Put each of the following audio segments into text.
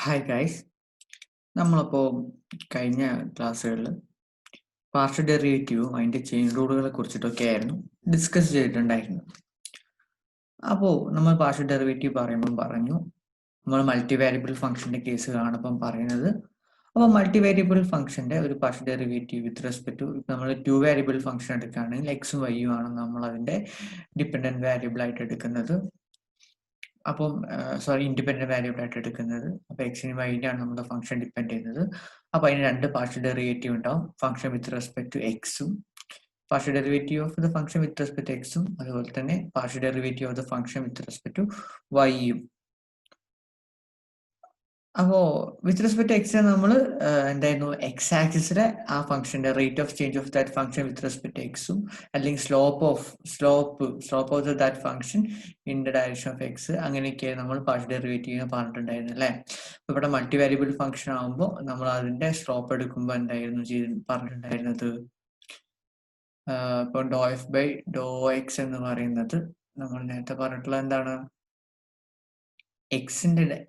Hi guys, നമ്മളപ്പോൾ കഴിഞ്ഞ ക്ലാസ്സുകളിൽ പാർഷ്യൽ ഡെറിവേറ്റീവും അതിൻ്റെ ചെയിൻ റൂളുകളെ കുറിച്ചിട്ടൊക്കെ ആയിരുന്നു ഡിസ്കസ് ചെയ്തിട്ടുണ്ടായിരുന്നു. അപ്പോൾ നമ്മൾ പാർഷ്യൽ ഡെറിവേറ്റീവ് പറയുമ്പം പറഞ്ഞു നമ്മൾ മൾട്ടി വേരിയബിൾ ഫംഗ്ഷൻ്റെ കേസ് കാണുമ്പം പറയുന്നത്. അപ്പോൾ മൾട്ടി വേരിയബിൾ ഫംഗ്ഷൻ്റെ ഒരു partial derivative with respect to നമ്മൾ 2 വേരിയബിൾ ഫംഗ്ഷൻ എടുക്കുകയാണെങ്കിൽ എക്സും വൈയും ആണ് നമ്മൾ അതിൻ്റെ ഡിപ്പെൻഡൻറ്റ് വേരിയബിൾ ആയിട്ട് എടുക്കുന്നത്. അപ്പം ഇൻഡിപെൻഡന്റ് വേരിയബിൾ ആയിട്ട് എടുക്കുന്നത്. അപ്പോൾ എക്സിനും വൈയിലാണ് നമ്മുടെ ഫംഗ്ഷൻ ഡിപ്പെൻഡ് ചെയ്യുന്നത്. അപ്പോൾ അതിന് രണ്ട് പാർഷ്യൽ ഡെറിവേറ്റീവ് ഉണ്ടാവും, ഫംഗ്ഷൻ വിത്ത് റെസ്പെക്ട് ടു എക്സും partial derivative of the function with respect to എക്സും അതുപോലെ തന്നെ partial derivative of the function with respect to വൈയും. അപ്പോൾ വിത്ത് റെസ്പെക്ട് ടു എക്സ് നമ്മൾ എന്തായിരുന്നു എക്സ് ആക്സിസിലെ ആ ഫംഗ്ഷന്റെ rate of change of that function with respect to എക്സും അല്ലെങ്കിൽ slope of that function in the direction of X, അങ്ങനെയൊക്കെ നമ്മൾ പാർഷ്യൽ ഡെറിവേറ്റീവ് പറഞ്ഞിട്ടുണ്ടായിരുന്നു അല്ലേ. ഇവിടെ മൾട്ടി വേരിയബിൾ ഫംഗ്ഷൻ ആകുമ്പോൾ നമ്മൾ അതിന്റെ സ്ലോപ്പ് എടുക്കുമ്പോൾ എന്തായിരുന്നു പറഞ്ഞിട്ടുണ്ടായിരുന്നത്? ഇപ്പൊ doh f by Dr X എന്ന് പറയുന്നത് നമ്മൾ നേരത്തെ പറഞ്ഞിട്ടുള്ള എന്താണ്,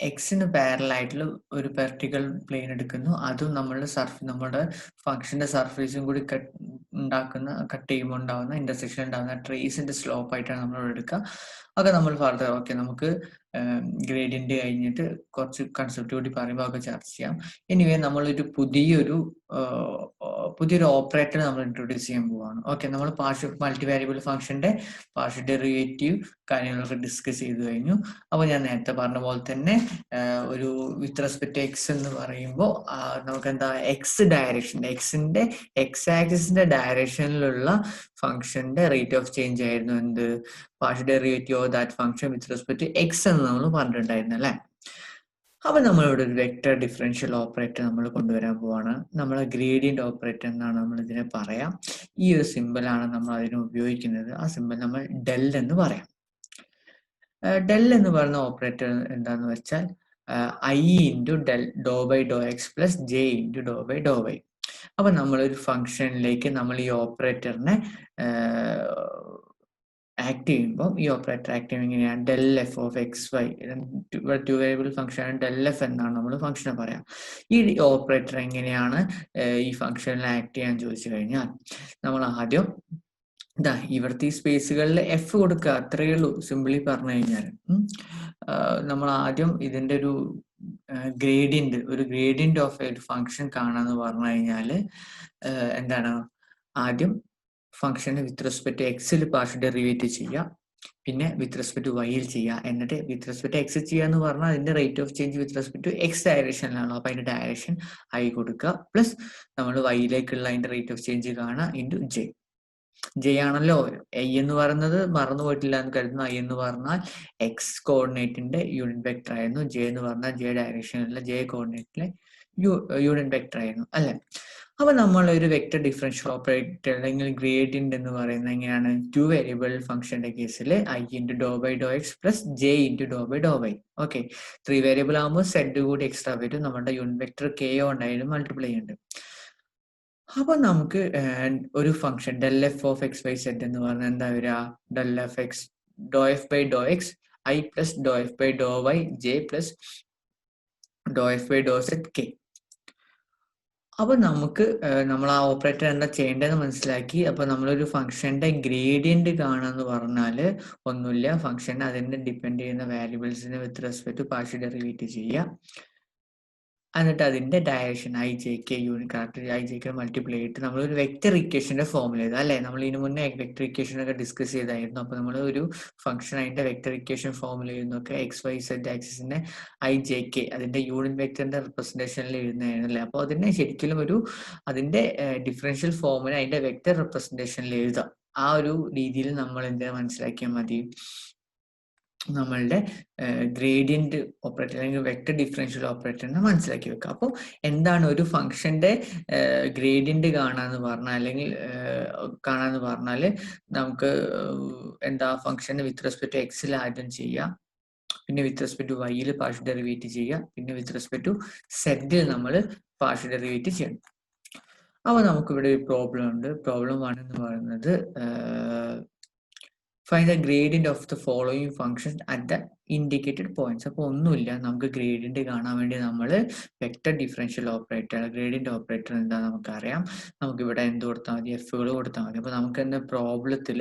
എക്സിന് പാരലൽ ആയിട്ടുള്ള ഒരു വെർട്ടിക്കൽ പ്ലെയിൻ എടുക്കുന്നു, അതും നമ്മുടെ ഫംഗ്ഷന്റെ സർഫേസും കൂടി കട്ട് ചെയ്യുമ്പോൾ ഉണ്ടാവുന്ന ഇന്റർസെക്ഷൻ ഉണ്ടാവുന്ന ട്രേസിന്റെ സ്ലോപ്പ് ആയിട്ടാണ് നമ്മൾ എടുക്കുക. ഒക്കെ നമ്മൾ ഫർദർ നമുക്ക് ഗ്രേഡിയന്റ് കഴിഞ്ഞിട്ട് കുറച്ച് കൺസെപ്റ്റ് കൂടി പറയുമ്പോൾ ഒക്കെ ചർച്ച ചെയ്യാം. എനിവേ നമ്മളൊരു പുതിയൊരു ഓപ്പറേറ്റർ നമ്മൾ ഇൻട്രൊഡ്യൂസ് ചെയ്യാൻ പോവാണ്. ഓക്കെ, നമ്മൾ മൾട്ടി വേരിയബിൾ ഫംഗ്ഷന്റെ പാർഷ്യൽ ഡെറിവേറ്റീവ് കാര്യങ്ങളൊക്കെ ഡിസ്കസ് ചെയ്തു കഴിഞ്ഞു. അപ്പോൾ ഞാൻ നേരത്തെ പറഞ്ഞ പോലെ തന്നെ ഒരു വിത്ത് റെസ്പെക്ട് എക്സ് എന്ന് പറയുമ്പോൾ നമുക്ക് എന്താ എക്സിന്റെ എക്സ് ആക്സിസിന്റെ ഡയറക്ഷനിലുള്ള ഫംഗ്ഷന്റെ റേറ്റ് ഓഫ് ചേഞ്ച് ആയിരുന്നു എന്ത്, partial derivative of that function with respect to X എന്ന് നമ്മൾ പറഞ്ഞിട്ടുണ്ടായിരുന്നു അല്ലേ. അപ്പൊ നമ്മളിവിടെ ഒരു വെക്ടർ ഡിഫറൻഷ്യൽ ഓപ്പറേറ്റർ നമ്മൾ കൊണ്ടുവരാൻ പോവാണ്. നമ്മൾ ഗ്രേഡിയന്റ് ഓപ്പറേറ്റർ എന്നാണ് നമ്മൾ ഇതിനെ പറയാം. ഈ ഒരു സിമ്പിൾ ആണ് നമ്മൾ അതിന് ഉപയോഗിക്കുന്നത്. ആ സിമ്പിൾ നമ്മൾ ഡെൽ എന്ന് പറയാം. ഡെൽ എന്ന് പറയുന്ന ഓപ്പറേറ്റർ എന്താന്ന് വെച്ചാൽ I into do by Dr X plus J into do by Dr Y. അപ്പൊ നമ്മളൊരു ഫംഗ്ഷനിലേക്ക് നമ്മൾ ഈ ഓപ്പറേറ്ററിനെ ആക്ട് ചെയ്യുമ്പോൾ ഈ ഓപ്പറേറ്റർ ആക്ട് ചെയ്യുമ്പോൾ എങ്ങനെയാണ്, del F of X Y, two variable function del F എന്നാണ് നമ്മൾ ഫംഗ്ഷനെ പറയാം. ഈ ഓപ്പറേറ്റർ എങ്ങനെയാണ് ഈ ഫംഗ്ഷനിൽ ആക്ട് ചെയ്യാൻ ചോദിച്ചു കഴിഞ്ഞാൽ നമ്മൾ ആദ്യം ഇവിടുത്തെ ഈ സ്പേസുകളിൽ എഫ് കൊടുക്കുക, അത്രയേ ഉള്ളൂ. സിംപിളി പറഞ്ഞു കഴിഞ്ഞാൽ നമ്മൾ ആദ്യം ഇതിന്റെ ഒരു ഗ്രേഡിയന്റ് ഓഫ് ഒരു ഫംഗ്ഷൻ കാണാന്ന് പറഞ്ഞു കഴിഞ്ഞാൽ എന്താണ്, ആദ്യം ഫംഗ്ഷന് വിത്ത് റെസ്പെക്ട് ടു എക്സിൽ പാർഷ്യൽ ഡെറിവേറ്റ് ചെയ്യുക, പിന്നെ വിത്ത് റെസ്പെക്ട് ടു വൈയിൽ ചെയ്യുക, എന്നിട്ട് വിത്ത് റെസ്പെക്ട് ടു എക്സ് ചെയ്യുക എന്ന് പറഞ്ഞാൽ അതിന്റെ rate of change with respect to x ഡയറക്ഷനിലാണ്. അപ്പൊ അതിന്റെ ഡയറക്ഷൻ ഐ കൊടുക്കുക, പ്ലസ് നമ്മൾ വൈയിലേക്കുള്ള അതിന്റെ റേറ്റ് ഓഫ് ചേഞ്ച് കാണുക ഇൻറ്റു ജെ ആണല്ലോ. ഐ എന്ന് പറയുന്നത് മറന്നു പോയിട്ടില്ല എന്ന് കരുതുന്നു. ഐ എന്ന് പറഞ്ഞാൽ എക്സ് കോർഡിനേറ്റിന്റെ യൂണിറ്റ് വെക്ടർ ആയിരുന്നു. ജെ എന്ന് പറഞ്ഞാൽ ജെ ഡയറക്ഷനിലെ ജെ കോർഡിനേറ്റിലെ യൂണിറ്റ് വെക്ടർ ആയിരുന്നു അല്ലെ. അപ്പൊ നമ്മൾ ഒരു വെക്ടർ ഡിഫറൻഷ്യൽ ഓപ്പറേറ്റർ അല്ലെങ്കിൽ ഗ്രേഡിയന്റ് എന്ന് പറയുന്നത് എങ്ങനെയാണ്, ടു വേരിയബിൾ ഫംഗ്ഷന്റെ കേസിൽ I into do by Dr X plus J into do by Dr Y. Okay, 3 variable ആകുമ്പോൾ സെഡ് കൂടി എക്സ്ട്രാ വരും, നമ്മുടെ യൂണിറ്റ് വെക്ടർ കെ ഉണ്ടായാലും മൾട്ടിപ്ലൈ ഉണ്ട്. അപ്പൊ നമുക്ക് ഒരു function del F of X by Z എന്ന് പറഞ്ഞാൽ എന്താ വരിക, del F X do F by Dr X I plus do F by Dr Y J plus do F by do Z K. അപ്പൊ നമുക്ക് നമ്മൾ ആ ഓപ്പറേറ്റർ എന്താ ചെയ്യേണ്ടതെന്ന് മനസ്സിലാക്കി. അപ്പൊ നമ്മളൊരു ഫംഗ്ഷന്റെ ഗ്രേഡിയന്റ് കാണാന്ന് പറഞ്ഞാല് ഒന്നുമില്ല, ഫംഗ്ഷൻ അതിനെ ഡിപ്പെൻഡ് ചെയ്യുന്ന വാരിയബിൾസിനെ with respect to partial derivate ചെയ്യുക, എന്നിട്ട് അതിന്റെ direction i j k unit correct i j k multiply ചെയ്തിട്ട് നമ്മളൊരു വെക്ടർ ഇക്വേഷന്റെ ഫോമിൽ ചെയ്ത് അല്ലെ. നമ്മൾ ഇതിനു മുന്നേ വെക്ടർ ഇക്വേഷൻ ഒക്കെ ഡിസ്കസ് ചെയ്തായിരുന്നു. അപ്പൊ നമ്മൾ ഒരു ഫംഗ്ഷൻ അതിന്റെ വെക്ടർ ഇക്വേഷൻ ഫോമിൽ ചെയ്യുന്നൊക്കെ എക്സ് വൈ സെഡ് ആക്സിസിന്റെ ഐ ജെ കെ അതിന്റെ യൂണിറ്റ് വെക്ടറിന്റെ റെപ്രസെന്റേഷനിൽ എഴുതുന്നതായിരുന്നു അല്ലെ. അപ്പോൾ അതിനെ ശരിക്കും അതിന്റെ ഡിഫറൻഷ്യൽ ഫോമിനെ അതിന്റെ വെക്ടർ റെപ്രസെന്റേഷനിൽ എഴുതാം. ആ ഒരു രീതിയിൽ നമ്മൾ എന്താ മനസ്സിലാക്കിയാൽ മതി, നമ്മളുടെ ഗ്രേഡിയന്റ് ഓപ്പറേറ്റർ അല്ലെങ്കിൽ വെക്ടർ ഡിഫറൻഷ്യൽ ഓപ്പറേറ്ററിനെ മനസ്സിലാക്കി വെക്കുക. അപ്പോൾ എന്താണ് ഒരു ഫംഗ്ഷന്റെ ഗ്രേഡിയന്റ് കാണാന്ന് പറഞ്ഞാൽ നമുക്ക് എന്താ ഫംഗ്ഷന് വിത്ത് റെസ്പെക്ട് ടു എക്സിൽ ആദ്യം ചെയ്യാം, പിന്നെ വിത്ത് റെസ്പെക്ട് ടു വൈയിൽ പാർഷ്യൽ ഡെറിവേറ്റ് ചെയ്യുക, പിന്നെ വിത്ത് റെസ്പെക്ട് ടു സെഡിൽ നമ്മൾ പാർഷ്യൽ ഡെറിവേറ്റ് ചെയ്യണം. അപ്പോൾ നമുക്കിവിടെ ഒരു പ്രോബ്ലം ഉണ്ട്. പ്രോബ്ലം 1 എന്ന് പറയുന്നത് find the gradient of the following function at the indicated points. അപ്പോൾ ഒന്നുമില്ല, നമുക്ക് ഗ്രേഡിയന്റ് കാണാൻ വേണ്ടി നമ്മൾ vector differential operator, gradient operator എന്താ നമുക്കറിയാം. നമുക്ക് ഇവിടെ എന്ത് കൊടുത്താൽ മതി, എഫുകൾ കൊടുത്താൽ മതി. അപ്പോൾ നമുക്ക് എന്താ പ്രോബ്ലത്തിൽ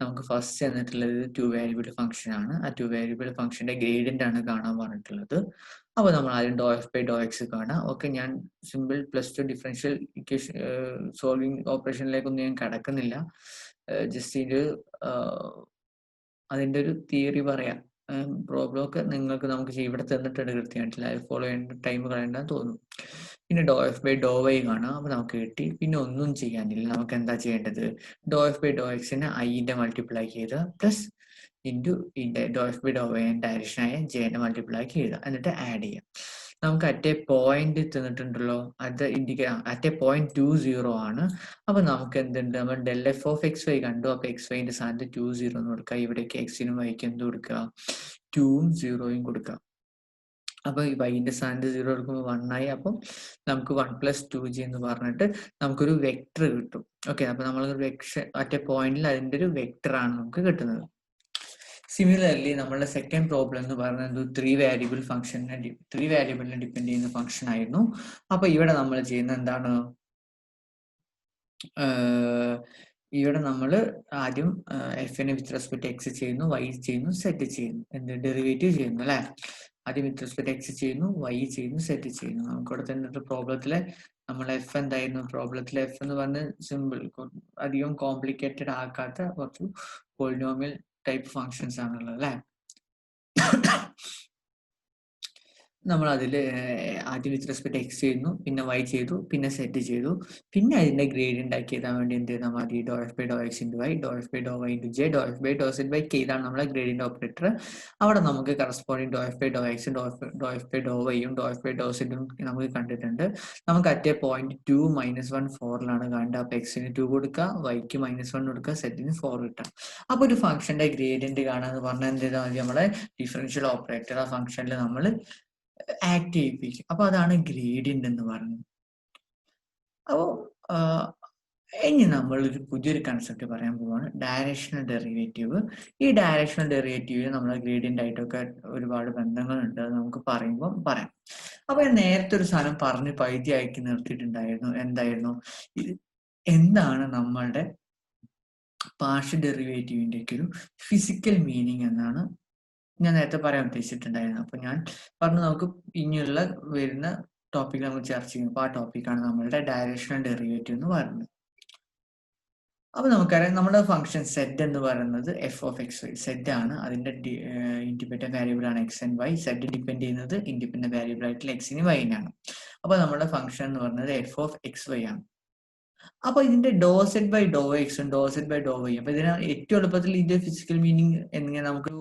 നമുക്ക് ഫസ്റ്റ് തന്നിട്ടുള്ളത് 2 വേരിയബിൾ ഫംഗ്ഷൻ ആണ്. ആ 2 വേരിയബിൾ ഫംഗ്ഷന്റെ ഗ്രേഡിയന്റ് ആണ് കാണാൻ പറഞ്ഞിട്ടുള്ളത്. അപ്പോൾ നമ്മൾ ആദ്യം doh f by Dr X കാണാം. ഓക്കെ, ഞാൻ സിമ്പിൾ +2 ഡിഫറൻഷ്യൽ ഇക്വേഷൻ സോൾവിങ് ഓപ്പറേഷനിലേക്കൊന്നും ഞാൻ കടക്കുന്നില്ല. ജസ്റ്റ് ഇത് അതിൻ്റെ ഒരു തിയറി പറയാം. പ്രോബ്ലം ഒക്കെ നമുക്ക് ഇവിടെ തന്നിട്ടുണ്ട് കൃത്യമായിട്ടില്ല, അത് ഫോളോ ചെയ്യേണ്ട ടൈം കളയണ്ടെന്ന് തോന്നുന്നു. പിന്നെ doh f by Dr Y കാണാം. അപ്പോൾ നമുക്ക് കിട്ടി. പിന്നെ ഒന്നും ചെയ്യാനില്ല, നമുക്ക് എന്താ ചെയ്യേണ്ടത്, ഡോ എഫ് ബൈ ഡോ എക്സിനെ ഐൻ്റെ മൾട്ടിപ്ലൈ ചെയ്ത് plus into do F by Dr y ഡയറക്ഷനായ ജെൻ്റെ മൾട്ടിപ്ലൈ ചെയ്യുക, എന്നിട്ട് ആഡ് ചെയ്യാം. നമുക്ക് അറ്റ് എ പോയിന്റ് തന്നിട്ടുണ്ടല്ലോ, അത് അറ്റ് എ പോയിന്റ് 20 ആണ്. അപ്പൊ നമുക്ക് എന്തുണ്ട്, നമ്മൾ del F of X Y കണ്ടു. അപ്പൊ എക്സ് വൈന്റെ സ്ഥാനത്ത് 20 എന്ന് കൊടുക്കുക. ഇവിടേക്ക് എക്സിനും വൈക്ക് എന്ത് കൊടുക്കുക, 2ഉം 0യും കൊടുക്കുക. അപ്പൊ ഈ വൈന്റെ സ്ഥാനത്ത് 0 കൊടുക്കുമ്പോൾ 1 ആയി. അപ്പം നമുക്ക് 1 + 2g എന്ന് പറഞ്ഞിട്ട് നമുക്കൊരു വെക്ടർ കിട്ടും. ഓക്കെ, അപ്പൊ നമ്മൾ അറ്റ് എ പോയിന്റിൽ അതിന്റെ ഒരു വെക്ടർ ആണ് നമുക്ക് കിട്ടുന്നത്. സിമിലർലി നമ്മളുടെ സെക്കൻഡ് പ്രോബ്ലം എന്ന് പറയുന്നത് 3 വേരിയബിളിനെ ഡിപ്പെൻഡ് ചെയ്യുന്ന ഫംഗ്ഷൻ ആയിരുന്നു. അപ്പൊ ഇവിടെ നമ്മൾ ചെയ്യുന്ന എന്താണ്, ഇവിടെ നമ്മൾ ആദ്യം എഫിനെ വിത്ത് റെസ്പെക്ട് എക്സ് ചെയ്യുന്നു, വൈ ചെയ്യുന്നു, സെറ്റ് ചെയ്യുന്നു, എന്ത് ഡെറിവേറ്റീവ് ചെയ്യുന്നു അല്ലെ. ആദ്യം വിത്ത് റെസ്പെക്ട് എക്സ് ചെയ്യുന്നു, വൈ ചെയ്യുന്നു, സെറ്റ് ചെയ്യുന്നു. നമുക്കിവിടെ തന്നെ പ്രോബ്ലത്തിലെ നമ്മൾ എഫ് എന്തായിരുന്നു, പ്രോബ്ലത്തിലെ എഫ് എന്ന് പറഞ്ഞ് സിമ്പിൾ, അധികം കോംപ്ലിക്കേറ്റഡ് ആക്കാത്ത കുറച്ച് പോളിനോമിയൽ ടൈപ്പ് ഫങ്ഷൻസ് ആണുള്ളത് അല്ലെ. നമ്മൾ അതിൽ ആദ്യം വിത്ത് റെസ്പെക്ട് എക്സ് ചെയ്യുന്നു, പിന്നെ വൈ ചെയ്തു, പിന്നെ സെറ്റ് ചെയ്തു, പിന്നെ അതിന്റെ ഗ്രേഡിയന്റ് ആക്കി എഴുതാൻ വേണ്ടി എന്ത് ചെയ്താൽ മതി, do F by Dr x into y, do F by Dr y into j, do F by do z by k. ഇതാണ് നമ്മളെ ഗ്രേഡിയന്റ് ഓപ്പറേറ്റർ. അവിടെ നമുക്ക് corresponding do F by do എക്സും ഡോ എഫ് ബൈ ഡോ വൈയും do F by do സെറ്റും നമുക്ക് കണ്ടിട്ടുണ്ട്. നമുക്ക് അറ്റ് എ പോയിന്റ് 2 - 1 4ലാണ് കാണേണ്ടത്. അപ്പൊ എക്സിന് 2 കൊടുക്കുക, വൈക്ക് -1 കൊടുക്കുക, സെറ്റിന് 4 കിട്ടാം. അപ്പൊ ഒരു ഫംഗ്ഷന്റെ ഗ്രേഡിയന്റ് കാണാന്ന് പറഞ്ഞാൽ എന്ത് ചെയ്താൽ മതി, നമ്മളെ ഡിഫറൻഷ്യൽ ഓപ്പറേറ്റർ ആ ഫംഗ്ഷനിൽ നമ്മൾ ആക്ട് ചെയ്യിപ്പിക്കും. അപ്പൊ അതാണ് ഗ്രേഡിയന്റ് എന്ന് പറയുന്നത്. അപ്പോൾ ഇനി നമ്മൾ ഒരു പുതിയൊരു കൺസെപ്റ്റ് പറയാൻ പോവാണ്, ഡയറക്ഷണൽ ഡെറിവേറ്റീവ്. ഈ ഡയറക്ഷണൽ ഡെറിവേറ്റീവിന് നമ്മൾ ഗ്രേഡിയന്റ് ആയിട്ടൊക്കെ ഒരുപാട് ബന്ധങ്ങളുണ്ട്, നമുക്ക് പറയുമ്പോൾ പറയാം. അപ്പൊ നേരത്തെ ഒരു സാധനം പറഞ്ഞ് പൈദ്യമാക്കി നിർത്തിയിട്ടുണ്ടായിരുന്നു. എന്തായിരുന്നു ഇത്, എന്താണ് നമ്മളുടെ പാർഷ്യൽ ഡെറിവേറ്റീവിന്റെ ഒക്കെ ഒരു ഫിസിക്കൽ മീനിങ് എന്നാണ് ഞാൻ നേരത്തെ പറയാൻ ഉദ്ദേശിച്ചിട്ടുണ്ടായിരുന്നു. അപ്പൊ ഞാൻ പറഞ്ഞു നമുക്ക് ഇനിയുള്ള വരുന്ന ടോപ്പിക് നമ്മൾ ചർച്ച ചെയ്യും. അപ്പൊ ആ ടോപ്പിക്കാണ് നമ്മളുടെ ഡയറക്ഷണൽ ഡെറിവേറ്റീവ് എന്ന് പറയുന്നത്. അപ്പൊ നമുക്കറിയാം നമ്മുടെ ഫംഗ്ഷൻ സെഡ് എന്ന് പറയുന്നത് F of X Y, Z ആണ്. അതിന്റെ ഇൻഡിപെൻഡന്റ് വേരിയബിൾ ആണ് X and Y. Z depend ചെയ്യുന്നത് ഇൻഡിപെൻഡന്റ് വേരിയബിൾ ആയിട്ടുള്ള എക്സിന് വൈനാണ്. അപ്പൊ നമ്മുടെ ഫംഗ്ഷൻ എന്ന് പറയുന്നത് എഫ് ഓഫ് എക്സ് വൈ ആണ്. അപ്പൊ ഇതിന്റെ ഡോ സെറ്റ് ബൈ ഡോ എക്സും ഡോ സെറ്റ് ബൈ ഡോ വൈ, അപ്പൊ ഇതിന് ഏറ്റവും എളുപ്പത്തിൽ ഇതിന്റെ ഫിസിക്കൽ മീനിങ് എങ്ങനെ നമുക്ക്